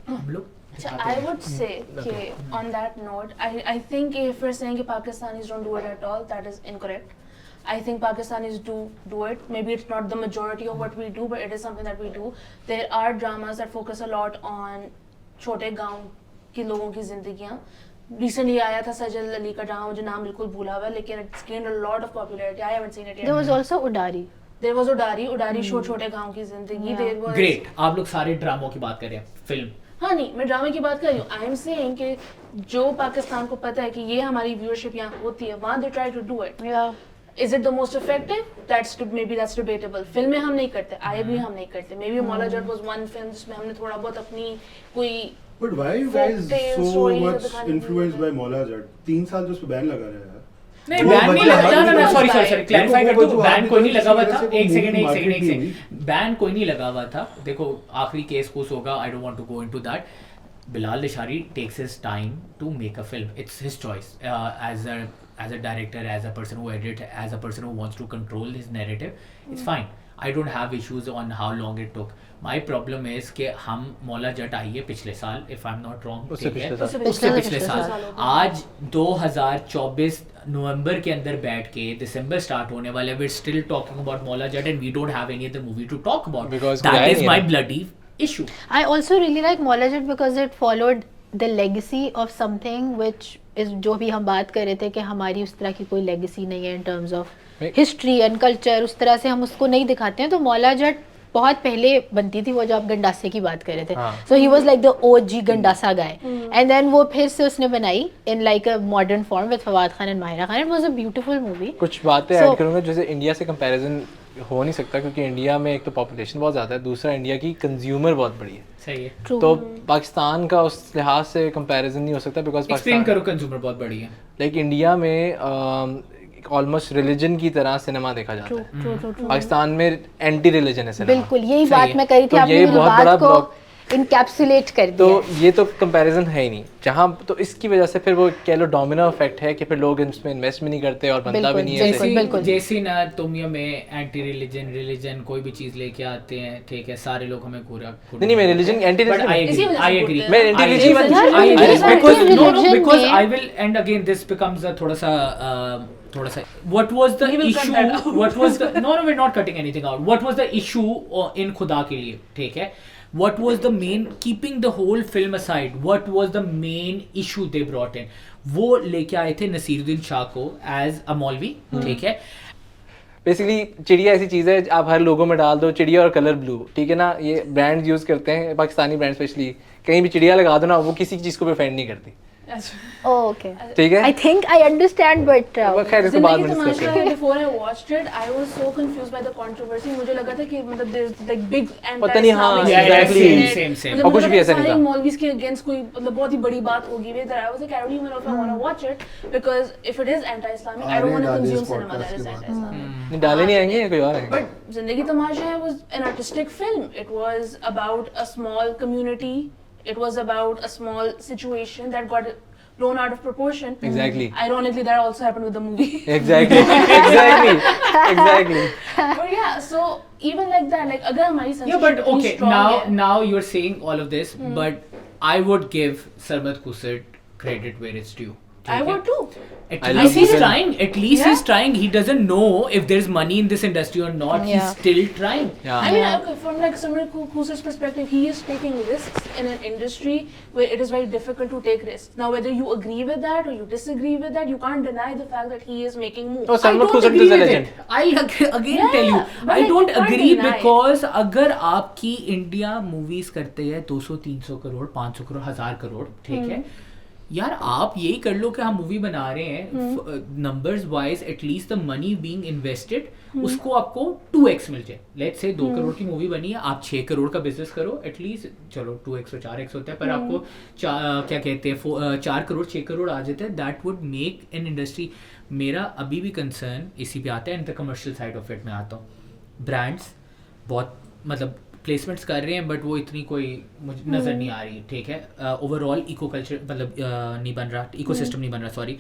हम लोग. I would say कि on that note, I think if we're saying कि Pakistanis don't do it at all, that is incorrect. I think Pakistanis do it. Maybe it's not the majority of what we do, but it is something that we do. There are dramas that focus a lot on छोटे गांव के लोगों की जिंदगियां. Recently आया था सजल अली का ड्रामा, मुझे नाम बिल्कुल भूला हुआ है, लेकिन it's gained a lot of popularity. I haven't seen it yet. There was also Udari. There was Udari show छोटे गांव की जिंदगी. There was great. आप लोग सारे ड्रामों की बात कर रहे हैं. फिल्म हाँ नहीं, मैं ड्रामे की बात कर रही हूँ. आई एम सेइंग कि जो पाकिस्तान को पता है कि ये हमारी व्यूअरशिप यहाँ होती है, वहाँ they try to do it. Yeah. Is it the most effective? Maybe that's debatable. फिल्में हम नहीं करते, I agree हम नहीं करते. Maybe Maula Jat was one film जिसमें हमने थोड़ा बहुत अपनी कोई. But why are you folk guys tale so stories much दिखाने के influenced लिए? by Maula Jat? 3 साल जो उस पे बैन लगा रहा है यार. नहीं वो बैन नहीं बच्चा लगा. हाथ ना में सॉरी क्लैरिफाई कर वो दूं. जो बैन आपने कोई नहीं कहा लगा हुआ किसी था. वजह से एक वो सेकंड market नहीं हुई. बैन कोई नहीं लगा हुआ था. देखो आखिरी केस कोस होगा. I don't want to go into that. Bilal Lashari takes his time to make a film. It's his choice as a director, as a person who edits, as a person who wants to control his narrative. It's fine. I don't have issues on how long it took. My problem is कि हम मौला जट आई है पिछले साल, if I'm not wrong. उससे ठीक है? पिछले उससे पिछले पिछले साल. साल. आज 2024 नवंबर के अंदर बैठ के दिसंबर स्टार्ट होने वाला है. We're still talking about Maula Jatt and we don't have any other movie to talk about. Because that कोई is नहीं my है. bloody issue. I also really like Maula Jat because it followed the legacy of something which is जो भी हम बात कर रहे थे कि हमारी उस तरह की कोई legacy नहीं है in terms of history and culture. उस तरह से हम उसको नहीं दिखाते हैं. तो मौला जट बहुत पहले बनती थी, वो जो आप गंडासे की बात कर रहे थे. So he was like the OG गंडासा guy. And then वो फिर से उसने बनाई in like a modern form with Fawad Khan and Mahira Khan. It was a beautiful movie. कुछ बातें So- ऐड करूँगा. जैसे इंडिया से कंपैरिजन हो नहीं सकता क्योंकि इंडिया में एक तो पॉपुलेशन बहुत ज़्यादा है, दूसरा इंडिया की कंज्यूमर बहुत बड़ी है. सही है. True. तो पाकिस्तान का उस लिहाज से कंपैरिजन नहीं हो सकता बिकॉज एक्सप्लेन पाकिस्तान करो. कंज्यूमर बहुत बड़ी है. लाइक इंडिया में ऑलमोस्ट रिलीजन की तरह सिनेमा देखा जाता है. True, true, true. पाकिस्तान में एंटी रिलीजन है सिनेमा. बिल्कुल यही सही बात है. मैं करी थी. तो आपने ये मेरी बहुत बात बड़ा को block- इनकैप्सुलेट कर तो दिया. ये तो कंपैरिजन है ही नहीं. जहाँ तो इसकी वजह से फिर वो कह लो डोमिनो इफेक्ट है कि फिर लोग इसमें इन्वेस्ट भी नहीं करते और बनता भी बिल्कुल, नहीं है. बिल्कुल, बिल्कुल. जैसी ना तुम या मैं एंटी रिलीजन कोई भी चीज लेके आते हैं, ठीक है, सारे लोग हमें पूरा नहीं मैं religion anti But I religion इसी वजह से agree. बोलते हैं. मैं एंटी I रिलीजन agree. यार, I agree. religion Because में- no, religion because में- I will, and again this becomes a थोड़ा सा what was the We will cut issue that out. what was the no we're not cutting anything out. What was the issue in खुदा के लिए, ठीक है, what was the main, keeping the whole film aside, what was the main issue they brought in? वो लेके आए थे नसीरुद्दीन शाह को as a मौलवी, ठीक है. बेसिकली चिड़िया ऐसी चीज़ है आप हर लोगों में डाल दो चिड़िया और कलर ब्लू, ठीक है ना. ये ब्रांड यूज़ करते हैं पाकिस्तानी ब्रांड स्पेशली. कहीं भी चिड़िया लगा दो ना वो किसी चीज़ को भी ऑफेंड नहीं करती. Oh, okay. ठीक है. I think I understand, but वो खैर इसको बाद जिंदगी में डिस्कस तमाशा करेंगे. है. Before I watched it, I was so confused by the controversy. मुझे लगा था कि मतलब there's like big पता नहीं, हाँ, anti-Islamic yeah, exactly. in it. Same. मतलब और कुछ मुझे भी लगा ऐसा नहीं सारे था. मौलवीज के against कोई मतलब बहुत ही बड़ी बात होगी. Whether I was like I don't even know if I want to watch it because if it is anti-Islamic, I don't want to डालें इस consume cinema podcast that is के बाद. anti-Islamic. नहीं डाले नहीं आएंगे कोई और आएंगे. But Zindagi Tamasha was an artistic film. It was about a small community. It was about a small situation that got blown out of proportion. Exactly. Ironically, that also happened with the movie. Exactly. But yeah, so even like that, like अगर हमारी Yeah, but censorship इतनी okay, strong है, now you're saying all of this, but I would give Sarmat Kusat credit where it's due. I ठीक है? would too. At I least love he's film. trying. At least Yeah. he's trying. He doesn't know if there's money in this industry or not. Yeah. He's still trying. Yeah. I mean, from like someone who's perspective, he is taking risks in an industry where it is very difficult to take risks. Now, whether you agree with that or you disagree with that, you can't deny the fact that he is making moves. No, I Salman don't Khushal agree is a with legend. it. I'll again tell you, Yeah, but I like, don't you can't agree deny it. because अगर आपकी इंडिया मूवीज करते हैं 200-300 करोड़ 500 करोड़ 1000 करोड़ ठीक है यार आप यही कर लो कि हम मूवी बना रहे हैं numbers wise at least the money being invested उसको आपको 2x मिल जाए लेट्स से 2 करोड़ की मूवी बनी है आप 6 करोड़ का बिजनेस करो एटलीस्ट चलो 2x और 4x होता है पर आपको क्या कहते हैं 4 करोड़ 6 करोड़ आ जाते हैं that would make an industry मेरा अभी भी कंसर्न इसी पे आता है and the commercial side of it में आता हूँ ब्रांड्स बहुत मतलब प्लेसमेंट्स कर रहे हैं बट वो इतनी कोई मुझे नज़र नहीं आ रही ठीक है ओवरऑल इको कल्चर मतलब नहीं बन रहा इको सिस्टम नहीं बन रहा सॉरी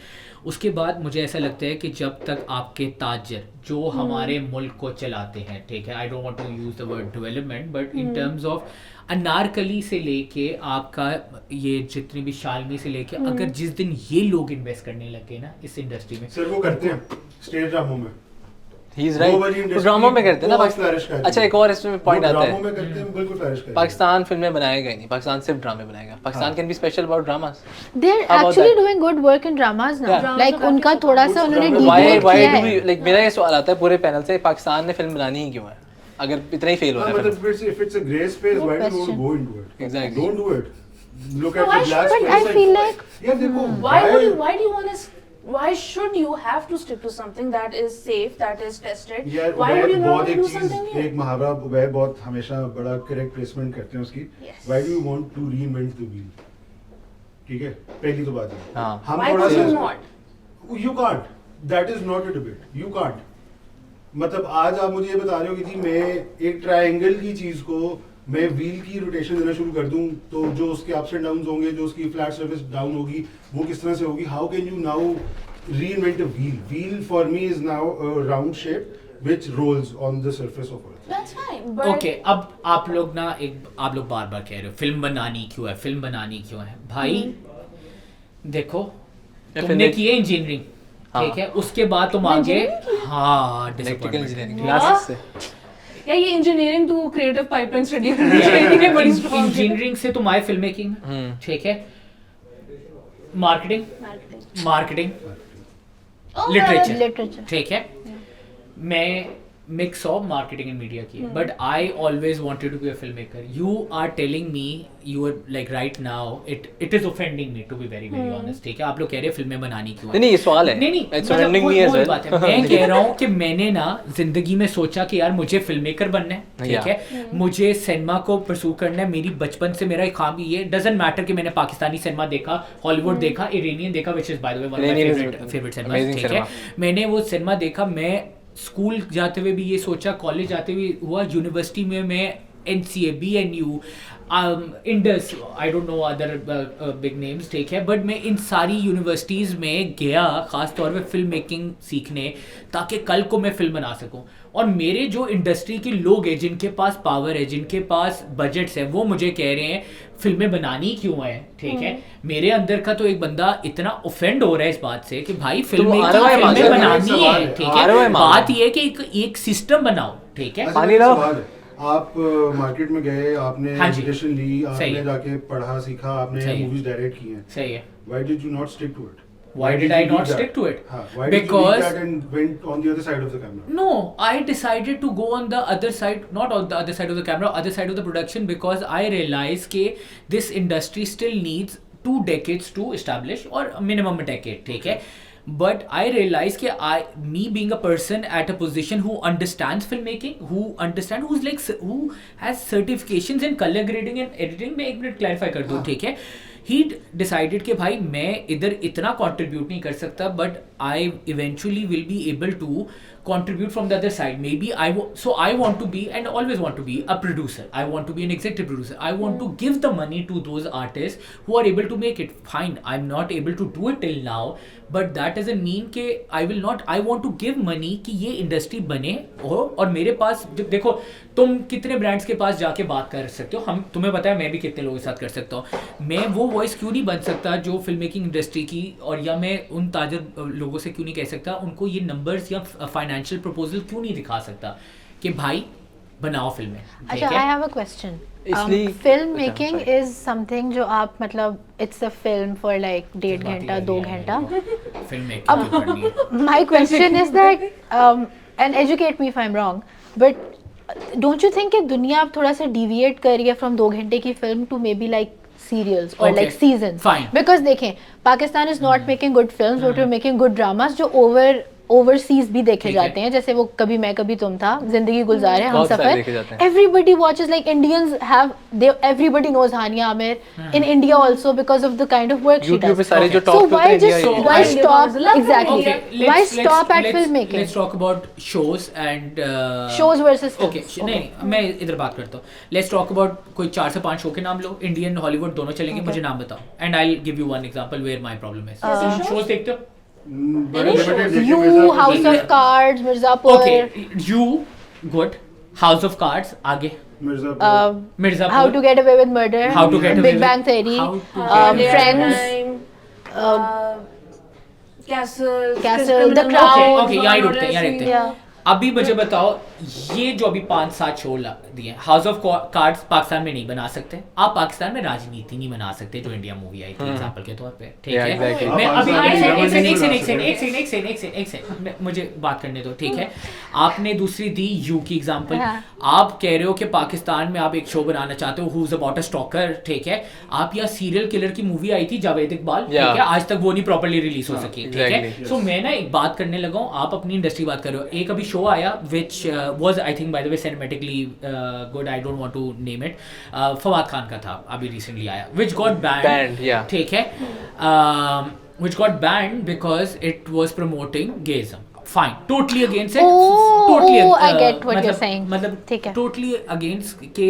उसके बाद मुझे ऐसा लगता है कि जब तक आपके ताजर जो हमारे मुल्क को चलाते हैं ठीक है I don't want to use the word development but in terms of Anarkali से लेके आपका ये जितनी भी शालमी से लेके अगर जिस दिन ये लोग इन्वेस्ट करने लगे ना इस इंडस्ट्री में सर वो करते हैं स्टेज ड्रामों में ही इज वो वाली राइट industry ड्रामों में करते हैं ना बहुत flourish कर रही अच्छा है। एक और इसमें पॉइंट वो आता ड्रामों है में करते हैं बिल्कुल फ्लरिश करेंगे। पाकिस्तान फिल्में बनाएगा ही नहीं पाकिस्तान सिर्फ ड्रामे बनाएगा Pakistan can be special about dramas They're How about actually that? doing good work in dramas now. Yeah. Like Dramas उनका काफी थोड़ा सा good उन्होंने dramas. व्हाई deviate व्हाई किया डू है. वी लाइक मेरा ये सवाल आता है पूरे पैनल से पाकिस्तान ने फिल्म बनानी ही क्यों है अगर इतना ही फेल हो रहा है मतलब film? if it's a grey space Good why do you question. go into it? Exactly. Don't do it. Look No, at why the black should- space. But I feel like yeah देखो Why do you want to? Why should you have to stick to something that is safe, that is tested? यार Why would you not बहुत want to एक do चीज something new? एक मुहावरा वह बहुत हमेशा बड़ा करेक्ट प्लेसमेंट करते हैं उसकी Yes. why do you want to reinvent the wheel ठीक है पहली तो बात है हाँ हम Why थोड़ा would you सा not? you can't that is not a debate you can't मतलब आज आप मुझे ये बता रहे हो कि जी मैं एक ट्रायंगल की चीज को मैं व्हील की रोटेशन देना शुरू कर दूं तो जो उसके अप्स एंड डाउन्स होंगे जो उसकी फ्लैट सरफेस डाउन होगी वो किस तरह से होगी how can you now reinvent a wheel for me is now a round shape which rolls on the surface of earth That's fine, but okay अब आप लोग ना एक आप लोग बार बार कह रहे हो फिल्म बनानी क्यों है फिल्म बनानी क्यों है भाई देखो या तुमने फिर की है इंजीनियरिंग हाँ। ठीक है उसके बाद तुम आगे हाँ इलेक्ट्रिकल disappointment. इंजीनियरिंग वाह। क्लासेस से या ये engineering to creative pipeline study करनी चाहिए ये बड़ी strong है। इंजीनियरिंग से तुम आए फिल्म मेकिंग ठीक है marketing Marketing. Marketing Oh, literature literature. ठीक है मैं mix of marketing and media की but I always wanted to be a film maker you are telling me you are like right now it is offending me to be very very honest ठीक है आप लोग कह रहे हैं फिल्में बनानी क्यों है नहीं ये सवाल है नहीं नहीं इट्स मतलब ऑफेंडिंग मी वो एज बात है मैं कह रहा हूँ कि मैंने ना जिंदगी में सोचा कि यार मुझे फिल्म मेकर बनना है ठीक Yeah. है मुझे सिनेमा को परसू करना है मेरी बचपन से मेरा एक ख्वाब ये डजंट मैटर कि मैंने पाकिस्तानी सिनेमा देखा हॉलीवुड देखा इरानियन देखा which is by the way one of my Iranian is favourite cinema amazing ठीक है cinema. मैंने वो सिनेमा देखा मैं स्कूल जाते हुए भी ये सोचा कॉलेज जाते हुए हुआ यूनिवर्सिटी में मैं NCA BNU Indus I don't know other big names ठीक है बट मैं इन सारी यूनिवर्सिटीज़ में गया ख़ास तौर पे फिल्म मेकिंग सीखने ताकि कल को मैं फिल्म बना सकूं और मेरे जो इंडस्ट्री के लोग हैं जिनके पास पावर है जिनके पास बजट्स हैं वो मुझे कह रहे हैं फिल्में बनानी क्यों है ठीक है मेरे अंदर का तो एक बंदा इतना ऑफेंड हो रहा है इस बात से कि भाई फिल्में ROI मांग फिल्में रहे हो, बनानी सवाल है है, ठीक ROI है मांग बात रहे ये है कि एक सिस्टम बनाओ ठीक है अच्छा, पानी मेरा लाओ। सवाल है, आप मार्केट में गए आपने हाँ जी। एजुकेशन ली सही आपने है। जाके पढ़ा सीखा आपने सही है। मूवीज डायरेक्ट की हैं सही है why did you not stick to it Why did I not stick to it? Why did you Because- leave that and went on the other side of the camera? No, I decided to go on the other side, not on the other side of the camera, other side of the production because I realized that this industry still needs 2 decades to establish or minimum a decade, ठीक है? But I realized that me being a person at a position who understands filmmaking, who has certifications in color grading and editing, मैं एक मिनट clarify कर दूँ, ठीक है? He decided कि भाई मैं इधर इतना contribute नहीं कर सकता but I eventually will be able to contribute from the other side. Maybe so I want to be and always want to be a producer. I want to be an executive producer. I want to give the money to those artists who are able to make it. Fine, I'm not able to do it till now, but that doesn't mean कि I want to give money कि ये industry बने हो और मेरे पास देखो तुम कितने ब्रांड्स के पास जाके बात कर सकते हो तुम्हें पता है मैं भी कितने लोगों के साथ कर सकता हूँ मैं वो वॉइस क्यों नहीं बन सकता जो फिल्म मेकिंग इंडस्ट्री की और या मैं उन ताजर लोगों से क्यों नहीं कह सकता, उनको ये नंबर्स या फाइनेंशियल प्रपोजल क्यों नहीं दिखा सकता कि भाई बनाओ फिल्में. अच्छा, I have a question. इसलिए Film making is something जो आप मतलब it's a film for like 1.5 घंटा 2 घंटा. फिल्म मेकिंग क्यों करनी है? My question is that and educate me if I'm wrong, but don't you think कि दुनिया अब थोड़ा सा deviate कर रही है from 2 घंटे की film to maybe like serials or Okay, like seasons? fine. Because देखें, Pakistan is not making good films, but we're making good dramas जो ओवरसीज भी देखे ठीक है. जाते हैं, जैसे वो कभी मैं कभी तुम था, जिंदगी गुलजार है, हम बहुत सारे देखे सफर. जाते हैं. Everybody watches, like Indians have, everybody knows Hania Amir in India also because of the kind of work she YouTube does. पे सारे जो So top why India just So why I- stop exactly? Okay, Why stop at filmmaking? Let's talk about shows and Shows versus films. Okay, नहीं मैं इधर बात करता हूँ. Let's talk about कोई 4 से 5 शो के नाम लो, इंडियन हॉलीवुड दोनों चलेंगे. मुझे नाम बताओ and I'll give you one example where my problem is. Shows देखते हो? बड़े limited देखे You, मिर्जापुर House देखे. of Cards, Mirzapur. Okay, you good. House of Cards आगे. Mirzapur. Mirzapur. How to Get Away with Murder. How to Get Away Big with- Bang Theory. How to Get Friends. Castle, The Crown. Okay, यहाँ ही रुकते हैं, यहाँ रुकते हैं. Yeah. अभी मुझे बताओ, ये जो अभी 5-7 शो दिए, हाउस ऑफ कार्ड्स पाकिस्तान में नहीं बना सकते. आप पाकिस्तान में राजनीति नहीं बना सकते जो इंडिया मूवी आई थी एग्जांपल के तौर पे, ठीक Yeah, है. exactly. मैं आप अभी पाकिस्तान में एक नहीं सेकंड बना सकते. मुझे बात करने दो, ठीक है. आपने दूसरी दी यू की एग्जांपल. हाँ. आप कह रहे हो कि पाकिस्तान में आप एक शो बनाना चाहते हो who is about a stalker, ठीक है. आप यहाँ सीरियल किलर की मूवी आई थी जावेद इकबाल, ठीक Yeah. है, आज तक वो नहीं प्रॉपर्ली रिलीज हो सकी, ठीक है. exactly. सो मैं ना एक बात करने लगा हूँ, आप अपनी इंडस्ट्री बात कर रहे हो. एक अभी शो आया which was I think by the way cinematically good, I don't want to name it, Fawad Khan का था, अभी रिसेंटली आया, which got Banned, banned, yeah. ठीक है. Which got banned because it was promoting gayism. Fine, totally against it. Oh, I get what you're saying. मतलब ठीक है. टोटली अगेंस्ट के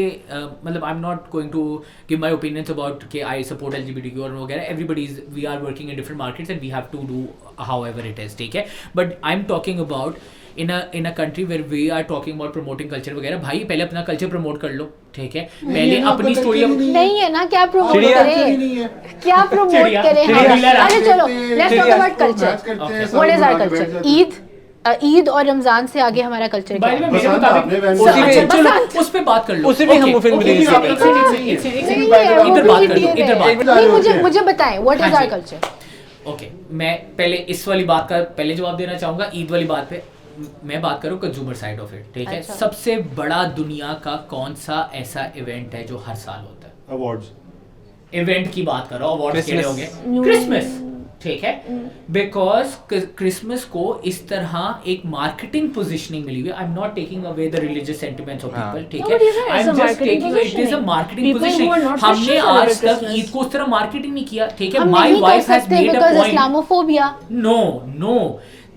मतलब I am not going to give my opinions about के आई सपोर्ट एलजीबीटीक्यू और वगैरह. Everybody is, we are working in different markets and we have to do however it is, ठीक है. But I am talking about in a country where we are talking about promoting culture वगैरह. भाई पहले अपना कल्चर प्रमोट कर लो, ठीक है. पहले अपनी स्टोरी नहीं है ना, क्या प्रमोट चिड़िया करें, क्या प्रमोट चिड़िया, करें. चिड़िया. अरे चलो, let's talk about culture. What is our culture? Eid और रमजान से आगे हमारा कल्चर क्या By the way, है? मेरे बसंत आपने मुताबिक उसी में- अच्छा, चलो बसंत। उस पे बात कर लो. उसी में हम फिल्म रिलीज एक करते हैं. सेकंड नहीं है, वो इधर बात भी कर लो, clear इधर है. बात. नहीं, मुझे बताएं व्हाट इज हाँ आवर जी. कल्चर. ओके, मैं पहले इस वाली बात का पहले जवाब देना चाहूंगा. ईद वाली बात पे मैं बात करूं कंज्यूमर साइड ऑफ इट, ठीक है. अच्छा. सबसे बड़ा दुनिया का कौन सा ऐसा इवेंट है जो हर साल होता है? अवार्ड्स. इवेंट की बात करो, अवार्ड्स के लिए हो Christmas. गए. क्रिसमस, ठीक है. बिकॉज क्रिसमस को इस तरह एक मार्केटिंग पोजीशनिंग मिली हुई है. I am not taking away the religious sentiments of people, ठीक No, है. but isn't it I as am a just marketing taking it is a positioning? Marketing People who are positioning. not हमने Christians आज celebrate तक Christmas. ईद को उस तरह मार्केटिंग नहीं किया, ठीक है. हम माय नहीं कर वाइफ हैज सकते made a because point. Islamophobia. No,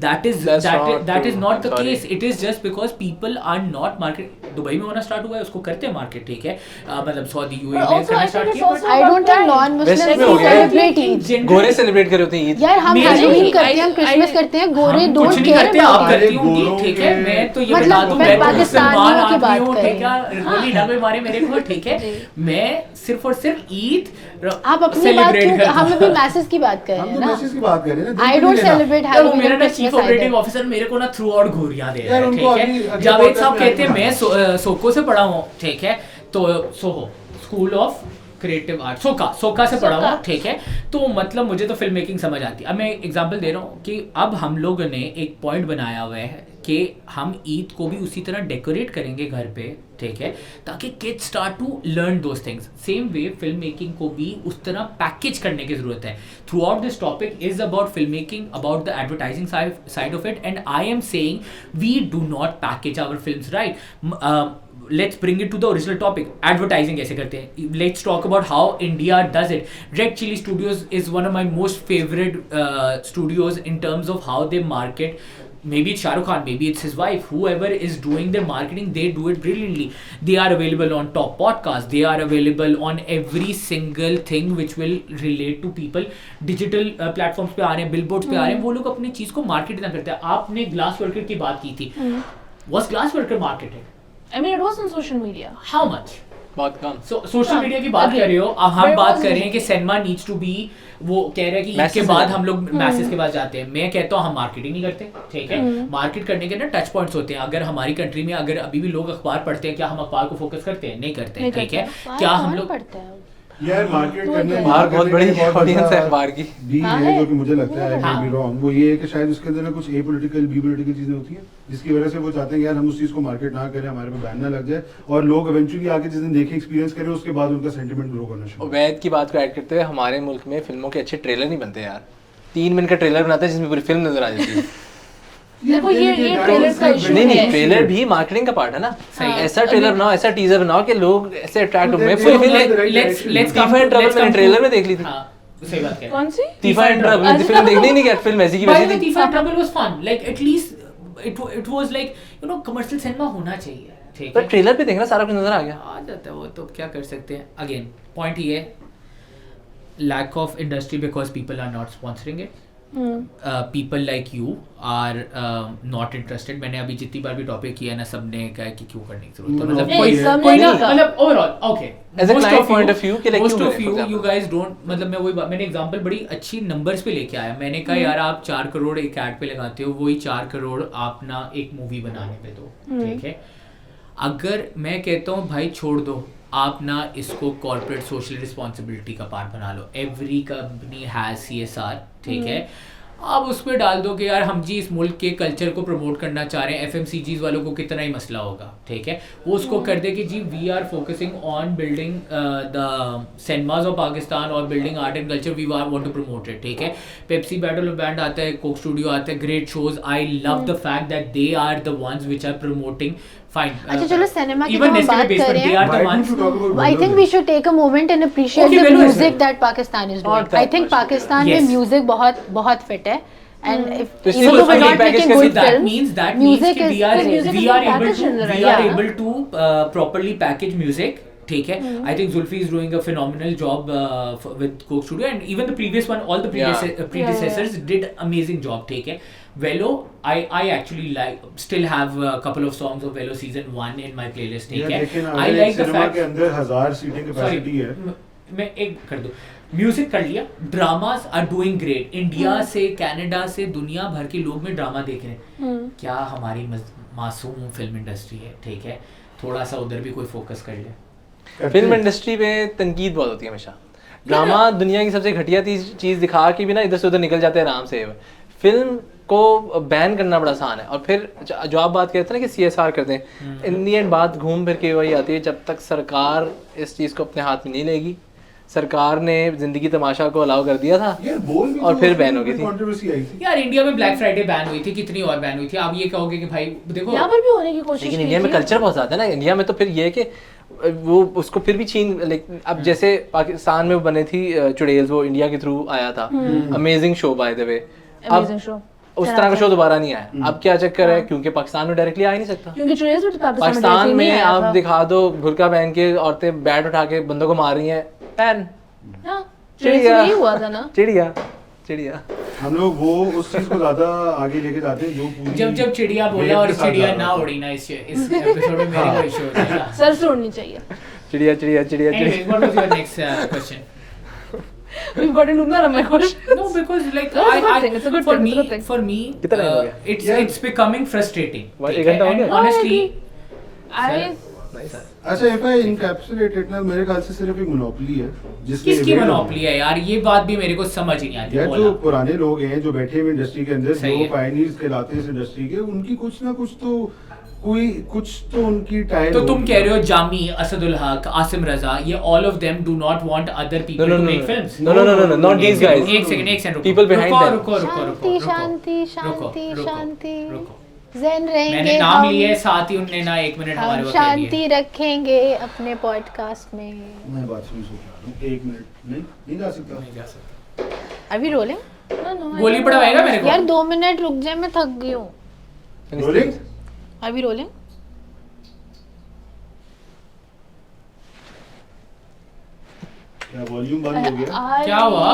that is That's that not that is true. not the Sorry. case. It is just because people are not market. Dubai में होना स्टार्ट हुआ है, उसको करते हैं मार्केट, ठीक है. मतलब सऊदी यूएई But में also, करना I स्टार्ट think किया. it's also I don't think West non-Muslims में हो गया है. celebrate Eid. गोरे सेलिब्रेट कर रहे होते हैं ईद. यार हम मेरे हैलोवीन नहीं, करते हैं, हम क्रिसमस करते हैं, गोरे हम डोंट कुछ नहीं केयर करते, आप अबाउट करती इट. होंगी, गोरों ठीक है. के- मैं तो ये मतलब बता दूं, मैं मैं तो पाकिस्तानियों मुसलमान की बात आदमी हूं, कर ठीक है. गोली डगे मारे मेरे को, ठीक है. मैं सिर्फ और सिर्फ ईद आप अपनी बात क्यों, हम अभी मैसेज की बात कर हम रहे तो हैं मैसेज ना. की बात कर रहे हैं ना. आई डोंट सेलिब्रेट यार वो हैलोवीन मेरा और ना चीफ क्रिसमस ऑपरेटिंग आइडर. ऑफिसर मेरे को ना थ्रू आउट घूरियां दे रहा यार है, उनको ठीक अभी- है. अगले जावेद podcast साहब में कहते हैं आएंगे. मैं सोको से पढ़ा हूँ, ठीक है. तो Soho school of creative art, सोका से पढ़ा हूँ, ठीक है. तो मतलब मुझे तो फिल्म मेकिंग समझ आती है. अब मैं एग्जांपल दे रहा हूँ कि अब हम लोगों ने एक पॉइंट बनाया हुआ है कि हम ईद को भी उसी तरह डेकोरेट करेंगे घर पे, ठीक है, ताकि kids start to learn those things. Same way film making को भी उस तरह पैकेज करने की जरूरत है. Throughout this topic is about film making, about the advertising side of it, and I am saying we do not package our films right. Let's bring it to the original topic. Advertising कैसे करते हैं? Let's talk about how India does it. Red Chilli Studios is one of my most favorite studios in terms of how they market. Maybe it's Shah Rukh Khan, maybe it's his wife. Whoever is doing their marketing, they do it brilliantly. They are available on top podcasts. They are available on every single thing which will relate to people. Digital platforms पे आ रहे हैं, billboards पे आ रहे हैं. वो लोग अपनी चीज को market इतना करते हैं. आपने Glass Worker की बात की थी. Was Glass Worker marketed? I mean, it was on social media. How much? बहुत कम। सोशल मीडिया की बात कर रहे हो, अब हम There बात was- कर रहे हैं कि सिनेमा नीड्स टू बी, वो कह रहे हैं कि इसके Masses बाद है। हम लोग मैसेज के पास जाते हैं। मैं कहता हूँ हम मार्केटिंग नहीं करते, ठीक है। मार्केट करने के ना टच पॉइंट्स होते हैं। अगर हमारी कंट्री में अगर अभी भी लोग अखबार पढ़ते हैं, क्या हम अखबार को फोकस करते हैं? नहीं करते, नहीं ठीक है। बाहर क्या हम कौन लोग पढ़ता है? यार मार्केट करने बाहर बहुत बड़ी ऑडियंस है बड़ा अखबार की। भी हाँ है है। जो कि मुझे लगता है हाँ। बी रॉन्ग, वो ये है कि शायद उसके अंदर ना कुछ ए पॉलिटिकल बी पॉलिटिकल चीजें होती हैं जिसकी वजह से वो चाहते हैं कि यार हम उस चीज को मार्केट ना करें, हमारे पे बैन ना लग जाए और लोग इवेंचुअली आके जिस दिन देखें एक्सपीरियंस करें उसके बाद उनका सेंटिमेंट ग्रो करना शुरू। वैद की बात को ऐड करते हुए हमारे मुल्क में फिल्मों के अच्छे ट्रेलर नहीं बनते यार। 3 मिनट का ट्रेलर बनाते हैं जिसमें पूरी फिल्म नजर आ जाती है। देखो ये ट्रेलर का इशू नहीं नहीं, है। ट्रेलर भी मार्केटिंग का पार्ट है ना। सही है। ऐसा ट्रेलर बनाओ, ऐसा टीजर बनाओ कि लोग ऐसे अट्रैक्ट हो। मैं So, पूरी फिल्म let's come तीफा एंड to- ट्रबल let's मैंने come ट्रेलर to- में देख ली थी। हाँ, सही बात कह रहे हो। कौन सी? तीफा एंड ट्रबल अच्छा। फिल्म देखनी नहीं क्या, फिल्म ऐसी की By the वैसी way, थी। Thief and Trouble was fun. Like at least it was like you know commercial cinema होना चाहिए, ठीक पर है। ट्रेलर पे देखना सारा कुछ नजर आ गया। आ जाता है वो, तो क्या कर सकते हैं। अगेन पॉइंट ये है, lack of industry because people are not sponsoring it. People like you are not interested. मैंने अभी जितनी बार भी टॉपिक किया है ना, सबने कहा है कि क्यों करने की जरूरत है। मतलब नहीं, कोई सबने कोई नहीं नहीं, कहा। मतलब overall okay As a client point of view, कि like most क्यों of करें, you for example? you guys don't, मतलब मैं वही बात, मैंने एग्जांपल बड़ी अच्छी नंबर्स पे लेके आया। मैंने कहा यार आप 4 करोड़ एक ऐड पे लगाते हो, वही 4 करोड़ आप ना एक मूवी बनाने पे दो, ठीक है। अगर मैं कहता हूँ भाई छोड़ दो, आप ना इसको कॉर्पोरेट सोशल रिस्पॉन्सिबिलिटी का पार्ट बना लो। एवरी कंपनी हैज CSR, ठीक है। आप उस पर डाल दो कि यार हम जी इस मुल्क के कल्चर को प्रमोट करना चाह रहे हैं। FMCGs वालों को कितना ही मसला होगा, ठीक है। वो उसको कर दे कि जी we are focusing on building the cinemas of Pakistan और building art and culture, we are want to promote it, ठीक है। पेप्सी बैटल ऑफ बैंड आता है, कोक स्टूडियो आता है, great shows. I love the fact that they are the ones which are promoting fine. अच्छा चलो सिनेमा की Even तो हम Nestle बात basement, कर रहे they हैं। are the Why ones. don't you talk about I think Vellore we should take a moment and appreciate Okay, the Vellore is music well. that Pakistan is doing. Not that I think much. Pakistan Yes. में music बहुत fit है, and if तो इसलिए even though उसका we're not package making कैसे- good that films, means music कि is music we is are being able packaged to in the right- we are yeah. able to properly package music, ठीक है। I think Zulfi is doing a phenomenal job with Coke Studio, and even the previous one, all the predecessors did amazing job, ठीक है। Velo, I actually like, still have a couple of songs of Velo season 1 in my playlist, ठीक है। लेकिन I अगर like एक the सिनेमा fact के अंदर 1000 सीटें कैपेसिटी है, मैं एक कर दूं, म्यूजिक कर लिया, dramas are doing great. India से, कनाडा से, दुनिया भर के लोग में ड्रामा देख रहे हैं। क्या हमारी मासूम फिल्म इंडस्ट्री है, ठीक है। थोड़ा सा उधर भी कोई फोकस कर ले। फिल्म इंडस्ट्री पे तनकीद बहुत होती है हमेशा। ड्रामा दुनिया की सबसे घटिया चीज़ दिखा के भी ना इधर से उधर निकल जाते हैं आराम से। फिल्म को बैन करना बड़ा आसान है। और फिर जो आप बात कहते हैं ना कि CSR करते हैं, इन दी एंड बात घूम फिर के वही आती है, जब तक सरकार इस चीज़ को अपने हाथ में नहीं लेगी। सरकार ने जिंदगी तमाशा को अलाउ कर दिया था यार बोल भी और तो फिर उसमें बैन हो गई थी। कंट्रोवर्सी आई थी। यार इंडिया में ब्लैक फ्राइडे बैन हुई थी, कितनी और बैन हुई थी। आप ये कहोगे कि भाई देखो यहाँ पर भी होने की कोशिश लेकिन की इंडिया में थी। कल्चर बहुत ज़्यादा है ना। इंडिया में तो फिर ये है कि वो उसको फिर भी छीन, लाइक अब जैसे पाकिस्तान में वो बने थी चुड़ैल्स, वो इंडिया के थ्रू आया था। Amazing show by the way. Amazing show. उस तरह का शो दोबारा नहीं आया। अब क्या चक्कर है, क्योंकि पाकिस्तान में डायरेक्टली आ ही नहीं सकता। क्योंकि चुड़ैल्स भी तो पाकिस्तान directly नहीं में आया आप था। दिखा दो बुर्का पहन के औरतें बैट उठा के बंदों को मार रही हैं, बैन। हाँ, चुड़ैल्स में नहीं हुआ था ना। चिड़िया चिड़िया हम लोग वो उस चीज को ज्यादा आगे लेके जाते हैं जो पूरी जब चिड़िया बोला वेव और के साथ चिड़िया जा रहा ना था। उड़ी ना इस एपिसोड में मेरे को इशू हो जाएगा। सर से उड़नी चाहिए। चिड़िया चिड़िया चिड़िया Anyways, चिड़िया। what was your next question? We got into none of my question. No, because like No, it's a good thing, it's a good for thing, me, it's a good thing. for me, कितना time हो गया? it's becoming frustrating. What, ठीक एक घंटा है? हो गया? And honestly, अच्छा if I encapsulate it ना, मेरे ख्याल से सिर्फ एक मोनोपोली है जिसमें किसकी available- मोनोपोली है यार? ये बात भी मेरे को समझ ही नहीं आती। यार बोला। जो पुराने लोग हैं जो बैठे हुए इंडस्ट्री के अंदर, सही जो है। पायनियर्स कहलाते हैं इस इंडस्ट्री के, उनकी कुछ ना कुछ तो कुछ तो उनकी टाइल तो तुम कह रहे हो जामी, असदुल हक, आसिम रजा, ये all of them do not want other people No, to no, make no. films? No, not these guys. एक सेकंड रुको। People behind रुको, them. रुको, रुको, रुको, शांति रुको, शांति रुको, शांति रुको, शांति रुको। ज़ेन रहेंगे मैंने नाम हम। लिए, साथ ही उनने ना 1 मिनट हमारे हम को कह दिए। शांति रखेंगे अपने पॉडकास्ट में। मैं बात सुन रहा हूँ, 1 मिनट नहीं जा सकता। नहीं जा सकता। अभी रोलिंग? गोली पड़वाएगा मेरे को? यार 2 मिनट रुक जाए, मैं थक गई हूँ। रोलिंग अभी रोलिंग? क्या वॉल्यूम बंद हो गया? क्या हुआ?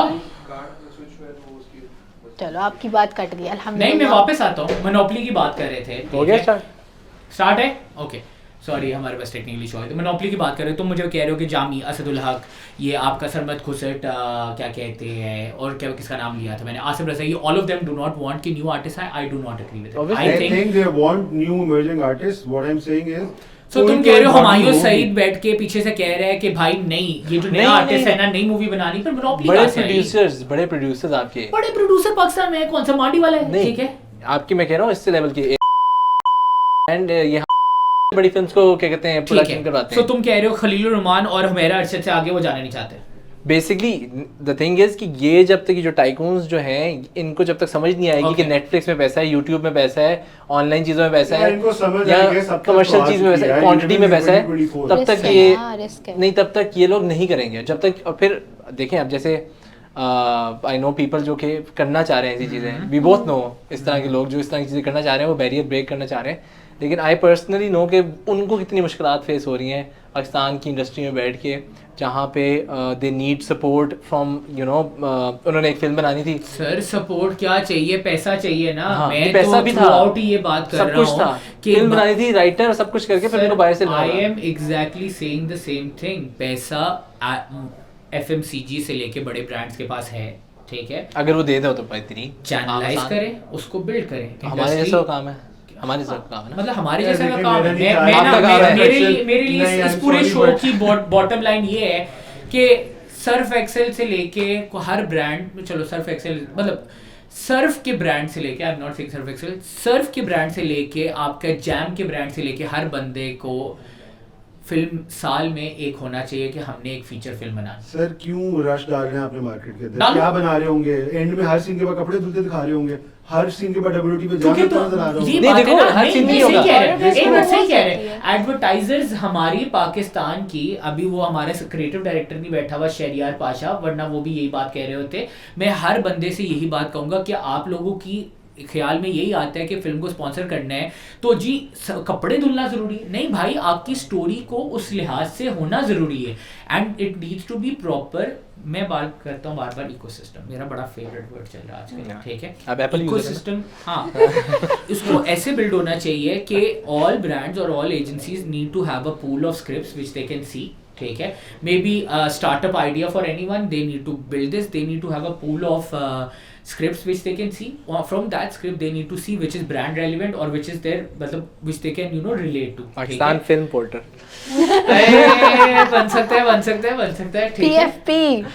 चलो आपकी बात कट गई नहीं, मैं अल्हम्दुलिल्लाह। वापस आता हूँ। मोनोपोली की बात कर रहे थे। हो गया स्टार्ट? स्टार्ट है? ओके। सॉरी हमारे पास टेक्निकली शो है, तो मोनोपोली की बात कर रहे हो, तुम मुझे कह रहे हो कि जामी, असदुल हक, ये आपका सरमद खुसट, क्या कहते हैं, और क्या किसका नाम लिया था मैंने, Asif Razai, all of them do not want कि न्यू आर्टिस्ट आए. I do not agree with it. I think they want new emerging artists. What I'm saying is, So तुम कह रहे हो हुमायूं सईद बैठ के पीछे से कह रहे हैं कि भाई नहीं, ये जो नया आर्टिस्ट है ना, नई मूवी बनानी, पर मोनोपोली बड़े प्रोड्यूसर्स आपके, बड़े प्रोड्यूसर पाकिस्तान में है, कौन सा मांडी वाला है, ठीक है, आपकी मैं कह रहा हूँ इससे लेवल की, एंड ये बड़ी फिल्म्स को क्या कहते हैं प्रोडक्शन करवाते हैं. So तुम कह रहे हो खलीलुर रहमान और हुमैरा अरशद से आगे वो जाना नहीं चाहते. बेसिकली द थिंग इज कि ये जब तक जो टाइकून्स जो हैं इनको जब तक समझ नहीं आएगी कि नेटफ्लिक्स में पैसा है, यूट्यूब में पैसा है, ऑनलाइन चीजों में पैसा है, या कमर्शियल चीज में पैसा है, क्वांटिटी में पैसा है, तब तक ये नहीं, तब तक ये लोग नहीं करेंगे. जब तक, और फिर देखें अब जैसे आई नो पीपल जो कि करना चाह रहे हैं ऐसी चीज़ें, वी बोथ नो इस तरह के लोग जो इस तरह की चीज़ें करना चाह रहे हैं, वो बैरियर ब्रेक करना चाह रहे हैं, लेकिन आई पर्सनली नो कि उनको कितनी मुश्किलात फेस हो रही हैं पाकिस्तान की इंडस्ट्री में बैठ के, जहाँ पे they need support from you know, उन्होंने एक फिल्म बनानी थी. सर सपोर्ट क्या चाहिए, पैसा चाहिए ना. हाँ, मैं पैसा तो भी था, थ्रूआउट ही ये बात कर रहा हूँ कि फिल्म बनानी थी, राइटर सब कुछ करके फिर उनको बाहर से I am exactly saying the same thing. पैसा FMCG से लेके बड़े ब्रांड्स के पास है, ठीक है, अगर वो दे दो तो बेहतरीन, चैनलाइज करें, उसको बिल्ड करें. हमारे जैसा काम है, हमारे जैसा काम है ना, मतलब हमारे जैसा का काम है. मेरे लिए इस पूरे शो की बॉटम लाइन ये है कि सर्फ एक्सेल से लेके हर ब्रांड, चलो सर्फ एक्सेल मतलब सर्फ के ब्रांड से लेके, I am not saying Surf Excel, Surf के ब्रांड से लेके आपका जैम के ब्रांड से लेके हर बंदे को फिल्म साल में एक होना चाहिए कि हमने एक फीचर फिल्म बना. सर क्यों रश डाल रहे हैं आपने मार्केट के अंदर, क्या बना रहे होंगे, एंड में हर सीन के बाद कपड़े धुलते दिखा रहे होंगे, हर सीन के बाद WT पे जाके नजर आ रहा होगा. ये बात है ना, हर सीन नहीं होगा. एक बात सही कह रहे हैं, एडवर्टाइजर्स हमारी पाकिस्तान की, अभी वो हमारे क्रिएटिव डायरेक्टर नहीं बैठा हुआ शहरियार पाशा, वरना वो भी यही बात कह रहे होते. मैं हर बंदे से यही बात कहूंगा कि आप लोगों की ख्याल में यही आता है कि फिल्म को स्पॉन्सर करना है तो जी कपड़े धुलना जरूरी नहीं भाई, आपकी स्टोरी को उस लिहाज से होना जरूरी है, and it needs to be proper. मैं बात करता हूँ बार बार इकोसिस्टम, मेरा बड़ा फेवरेट वर्ड चल रहा है आजकल, ठीक है, अब एप्पल इकोसिस्टम. हाँ इसको ऐसे बिल्ड होना चाहिए कि ऑल ब्रांड्स और all agencies need to have a pool of scripts which they can see, ठीक है, maybe startup idea for anyone, they need to build this, they need to have a pool of scripts which they can see, or from that script they need to see which is brand relevant or which is their मतलब which they can you know relate to. Pakistan film porter बन सकता है ठीक है. PFP,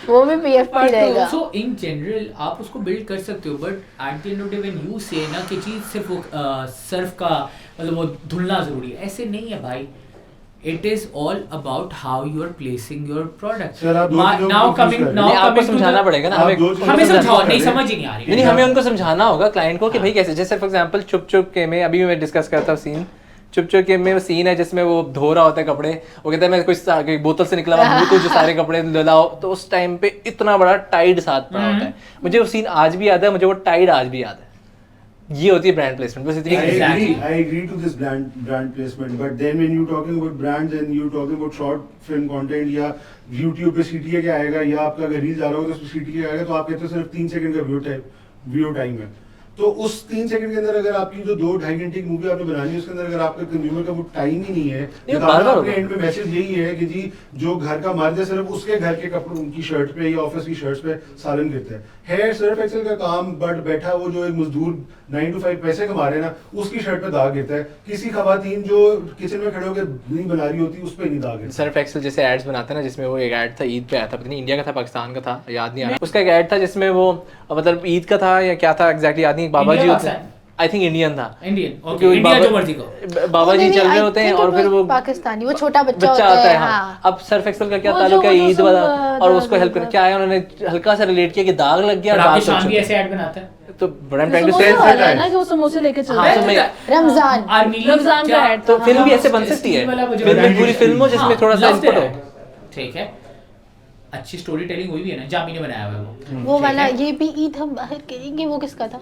वो भी PFP रहेगा. So in general आप उसको build कर सकते हो, but at the end of the day when you say ना कि चीज सिर्फ सर्फ का मतलब वो धुलना जरूरी है, ऐसे नहीं है भाई. It is all about how you are placing your product. Sir, now coming आपको समझाना पड़ेगा ना, हमें समझाओ, नहीं समझ ही नहीं आ रही. नहीं हमें उनको समझाना होगा क्लाइंट को कि भाई कैसे, जैसे फॉर एग्जांपल चुप चुप के में अभी मैं डिस्कस करता हूँ सीन, चुप चुप के में वो सीन है जिसमें वो धो रहा होता है कपड़े, वो कहता है मैं कोई बोतल से निकला हुआ हूँ तो जो सारे कपड़े धुलाओ, तो उस टाइम पे इतना बड़ा टाइड साथ पड़ा होता है. मुझे वो सीन आज भी याद है, मुझे वो टाइड आज भी याद है. ये होती है ब्रांड प्लेसमेंट, बस इतनी. I agree to this brand placement, but then when you talking about brands and you talking about short film content या YouTube पे CTA क्या आएगा या आपका अगर रील आ रहा होगा तो उसमें CTA क्या आएगा, तो आप कहते हो सिर्फ 3 सेकंड का व्यू टाइम है. तो उस 3 सेकंड के अंदर अगर आपकी जो 2-2.5 घंटे की मूवी आपने बनानी है उसके अंदर अगर आपका कंज्यूमर का वो टाइम ही नहीं है, आपके एंड पे मैसेज यही है कि जी जो घर का मर्द है सिर्फ उसके घर के कपड़ों की शर्ट पे या ऑफिस की शर्ट्स पे सालन गिरता है सर्फ एक्सेल का काम, बट बैठा वो जो एक मजदूर 9 to 5 पैसे कमा रहे हैं ना उसकी शर्ट पे दाग गिरता है, किसी खवातीन जो किचन में खड़े होकर नहीं बना रही होती उस पे नहीं दाग गिरता. सर्फ एक्सेल जैसे एड्स बनाते हैं ना, जिसमें वो एक ऐड था ईद पे आया था, पता नहीं इंडिया का था पाकिस्तान का था याद नहीं आ रहा, उसका एक ऐड था जिसमें वो मतलब ईद का था या क्या था एग्जैक्टली याद नहीं, बाबा जी होते हैं, आई थिंक इंडियन था, इंडिया जो मर्जी को बाबा जी चल रहे होते हैं और फिर वो पाकिस्तानी वो छोटा बच्चा आता है. हाँ. अब सर्फ एक्सेल का क्या ताल्लुक है ईद वाला और उसको हेल्प कर क्या है, उन्होंने हल्का सा रिलेट किया कि दाग लग गया, पाकिस्तान भी ऐसे ऐड बनाता है. तो बड़ा टाइम टू सेल है ना कि वो समोसे लेके चल रहा है. रमजान का ऐड, तो फिल्म भी ऐसे बन सकती है, फिल्म पूरी फिल्म हो जिसमें थोड़ा सा इनपुट हो, ठीक है, अच्छी स्टोरी टेलिंग हुई भी है ना, जामी ने बनाया हुआ है वो वाला, ये भी ईद हम बाहर करेंगे, वो किसका था?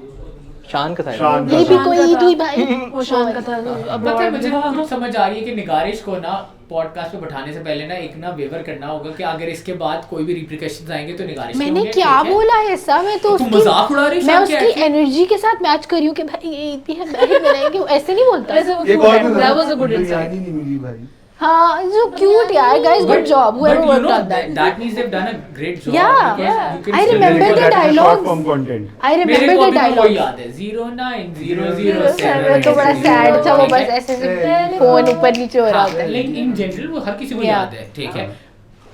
शान का था शान ये भी कोई ईद हुई भाई वो शान का था पता है मुझे कुछ समझ आ रही है कि निगारिश को ना पॉडकास्ट पे बैठाने से पहले ना एक ना वेवर करना होगा कि अगर इसके बाद कोई भी रिप्रिकॉशंस आएंगे तो निगारिश मैंने होंगे, क्या ठीक है? बोला है ऐसा? मैं तो तू उसकी मजाक उड़ा रही है मैं शान के उसकी actually? एनर्जी के साथ मैच कर रही हूँ कि भाई ये ईद भी है मैं ही बनाएंगे, ऐसे नहीं बोलता। एक और तो that was a good insight. Biryani नहीं मिली भाई। हाँ जो क्यूट यार guys, good job But whoever you worked know on that. that means they've done a great job. Yeah, because yeah. you can I still remember record the that. dialogues. Short form content. I मेरे remember को the अभी भी वही dialogue. याद है 090007 वो तो बड़ा सैड था, वो बस ऐसे ऐसे फोन ऊपर नीचे हो रहा होता है। लेकिन इन जनरल वो हर किसी को Yeah. याद है, ठीक है?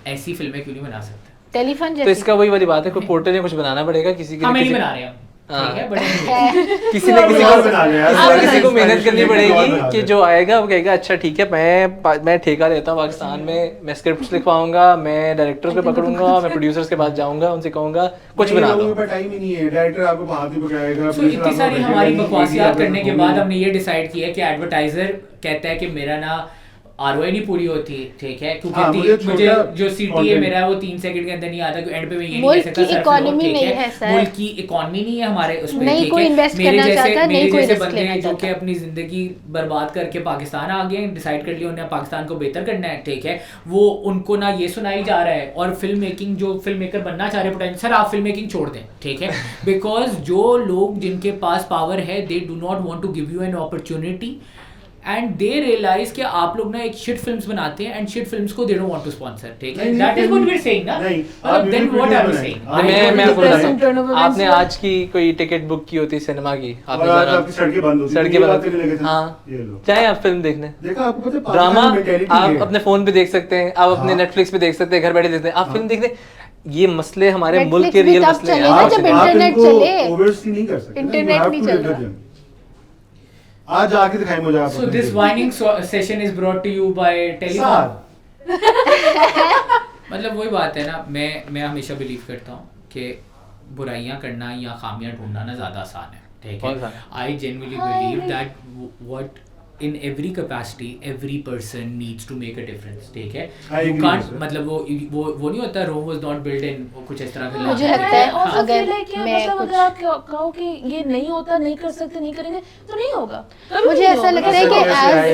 ऐसी फिल्में क्यों नहीं बना सकते? टेलीफोन तो जैसे इसका वही वाली बात है, कोई पोर्टल या कुछ बनाना पड़ेगा किसी के हमें लिए, नहीं किसी बना रहे हम, हाँ। ठीक है? बट anyway, किसी ने किसी और को बना ले यार। किसी ने किसी को आप मेहनत बना करनी ले, पड़ेगी और बना कि ले। जो आएगा वो कहेगा अच्छा ठीक है मैं ठेका लेता हूँ पाकिस्तान में, मैं स्क्रिप्ट लिखवाऊंगा, मैं डायरेक्टर्स को पकड़ूंगा, मैं प्रोड्यूसर्स के पास जाऊंगा, उनसे कहूंगा कुछ बना दो। टाइम ही नहीं है, डायरेक्टर आपको हाथ ही पकड़ाएगा। so इतनी सारी हमारी बकवासियात करने के बाद हमने ये डिसाइड किया कि एडवर्टाइजर कहता है कि मेरा ना आरओआई नहीं पूरी होती, ठीक है? क्योंकि हाँ, मुझे मुझे छोटा जो सीटीए content- मेरा है वो 3 सेकंड के अंदर नहीं आता, एंड पे मैं ये नहीं मुल्क कह सकता की सर economy ठीक नहीं है, सर। मुल्क की इकोनॉमी नहीं है हमारे उसमें, नहीं ठीक कोई है? invest मेरे करना जैसे चाहता, नहीं मेरे कोई जैसे risk बंदे लेना जो कि चाहता। अपनी जिंदगी बर्बाद करके पाकिस्तान आ गए, डिसाइड कर लिया उन्हें पाकिस्तान को बेहतर करना है, ठीक है? वो उनको ना ये सुनाई जा रहा है, और फिल्म मेकिंग जो फिल्म मेकर बनना चाह रहे हैं, सर आप फिल्म मेकिंग छोड़ दें, ठीक है? बिकॉज जो लोग जिनके पास पावर है they do not want to give you an opportunity and they realise कि आप लोग ना एक शिट फिल्म्स बनाते हैं एंड शिट फिल्म्स को they don't want to sponsor, ठीक है? नहीं, that is what we are नहीं, सेइंग ना, नहीं, मतलब आप देन बिल्कुल व्हाट आर वी बनाएं। सेइंग? हाँ, मैं आपको present बताता turnover हूँ, आपने is- आज की कोई टिकट बुक की होती सिनेमा की, और आपने आज जरा आपकी सड़कें बंद होती सड़कें ये बंद बात करने लगे थे। हाँ ये लो। चाहे आप फिल्म देखने, देखा आपको पता है ड्रामा पाकिस्तान mentality आप है। अपने फोन पे देख सकते हैं, आप अपने हाँ। नेटफ्लिक्स पे देख सकते हैं, घर बैठे देखते हैं, आप फिल्म देख लें। ये मसले हमारे Netflix मुल्क के भी रियल तब मसले हैं। चलेगा आप जब सिनेमा- internet इनको चले। oversee नहीं कर सकते। Internet You have नहीं to चल live with रहा। them। आज आके दिखाएं मुझे आप So अपनी this film. whining session is brought to you by telephone. साथ। मतलब वही बात है ना, मैं हमेशा बिलीव करता हूँ कि बुराइयां करना या खामियां ढूंढना ना ज़्यादा आसान है, ठीक बहुत है? आसान। I genuinely believe that what in every capacity every person needs to make a difference, ठीक है? I You agree can't with that. मतलब वो नहीं होता Rome was not built in वो कुछ इस तरह के मुझे लाभ लगता है हैं। also अगर feel like कि मैं मतलब कुछ- अगर आप कहो कि ये नहीं होता, नहीं कर सकते, नहीं करेंगे तो नहीं होगा। कभी मुझे नहीं ऐसा होगा। लगता है कि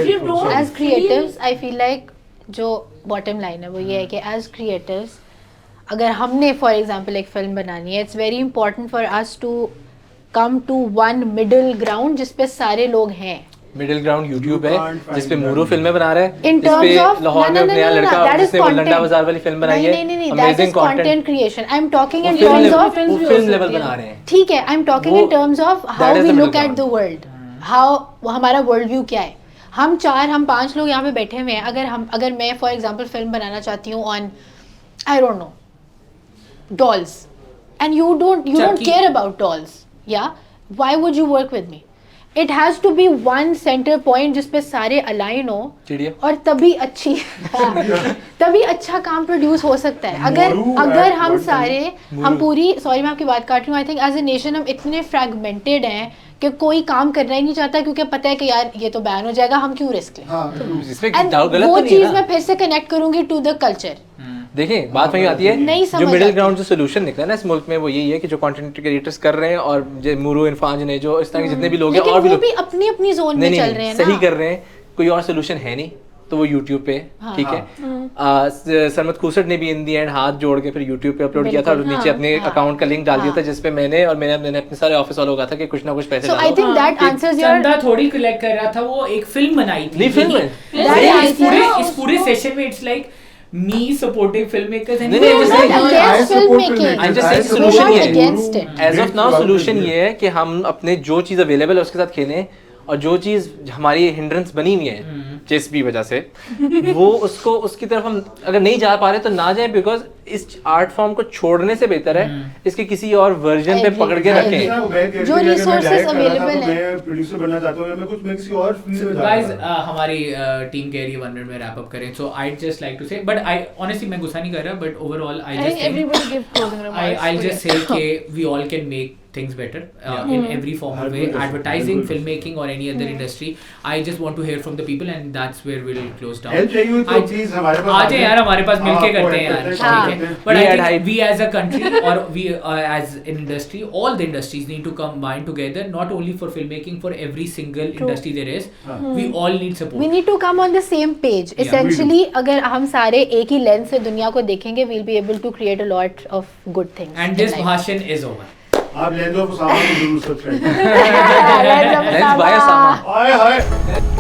If you don't as creatives I feel like जो bottom line है वो ये है कि as creatives अगर हमने for example एक फिल्म बनानी है, it's very important for us to come to one middle ground जिस पे सारे लोग हैं। मिडिल ग्राउंड यूट्यूब है You can't find जिसपे that. मूरो फिल्में बना रहे हैं, In terms जिसपे of लाहौर में एक नया लड़का that is जिसने वो लंडा content. बाजार वाली फिल्म बनाई है, नहीं that is amazing content content, creation. I'm talking in film terms level of films भी हो फिल्म सकती लेवल है। बना रहे हैं। ठीक है, I'm talking वो- in terms of how that is we the look middle at the world, how हमारा वर्ल्ड व्यू क्या है। हम 5 लोग यहाँ पे बैठे हुए हैं, अगर मैं फॉर एग्जांपल फिल्म बनाना चाहती हूँ on I don't know dolls and you don't Chucky. care about dolls, yeah, why would you work with me? It has to be one center point जिस पे सारे align हो चिड़िया और तभी तभी अच्छा काम प्रोड्यूस हो सकता है। मोरू अगर at हम one सारे हम पूरी सॉरी मैं आपकी बात काट रही हूँ, I think as a nation हम इतने फ्रैगमेंटेड हैं कि कोई काम करना ही नहीं चाहता क्योंकि पता है कि यार ये तो बैन हो जाएगा, हम क्यों रिस्क लें। हाँ, इसमें एंड डाउट गलत वो तो नहीं है चीज़ ना। मैं फिर से कनेक्ट करूंगी टू द कल्चर। देखिए बात वही आती है, नहीं जो समझ मिडिल आती। ग्राउंड जो सोल्यूशन निकला ना इस मुल्क में वो यही है कि जो कंटेंट क्रिएटर्स कर रहे हैं और जो मूरो इरफान ने जो इस तरह के जितने भी लोग हैं लेकिन और भी वो लोग भी अपनी अपनी जोन में नहीं चल नहीं रहे हैं सही ना। कर रहे हैं, कोई और सोल्यूशन है नहीं तो वो यूट्यूब पे हाँ। ठीक है। सरमत खूसट ने भी इन दी एंड हाथ जोड़ के फिर यूट्यूब पे अपलोड किया था और बिल्कुल, नीचे अपने हाँ, अकाउंट का लिंक डाल दिया था हाँ। जिसपे मैंने अपने सारे ऑफिस वालों को कहा था कि कुछ ना कुछ पैसे So I डालो। think that answers your चंदा थोड़ी कलेक्ट कर रहा था, वो एक फिल्म बनाई थी। नहीं, फिल्म है। इस पूरे सेशन में it's like me supporting film makers and नहीं, नहीं, We're just not saying- against I support filmmaking. I'm just saying I solution support ये है। against it. As of now solution ये है कि हम अपने जो चीज़ अवेलेबल है उसके साथ खेलें और जो चीज़ हमारी हिंड्रेंस बनी हुई है जिस भी वजह से वो उसको उसकी तरफ हम अगर नहीं जा पा रहे तो ना जाए, बिकॉज इस आर्ट फॉर्म को छोड़ने से बेहतर है इसके किसी और वर्जन पे I agree, पकड़ के I रखें। agree. जो resources available हैं। मैं प्रोड्यूसर बनना चाहता हूँ या मैं किसी और फील्ड में गाइस जाता हूँ। हमारी टीम कह रही है 1 मिनट में रैप अप करें, सो आई जस्ट लाइक टू से बट आई ऑनेस्टली मैं गुस्सा नहीं कर रहा, but overall I I think just everybody give closing remarks. I'll just say कि we all can make things better in every form of way, advertising, filmmaking or any other industry. I just want to hear from the people and that's where we'll close down. Help चाहिए तो please हमारे पास आ जाए यार, हमारे पास मिलके करते हैं यार, ठीक है. But I think we as a country or we as an industry, all the industries need to combine together, not only for filmmaking, for every single industry there is. We all need support. We need to come on the same page. Essentially, अगर हम सारे एक ही लेंस से दुनिया को देखेंगे, we'll be able to create a lot of good things. And this bhashan is over. आप लेंस ऑफ सामान को जरूर subscribe Let's Let's buy a सामान. हाय हाय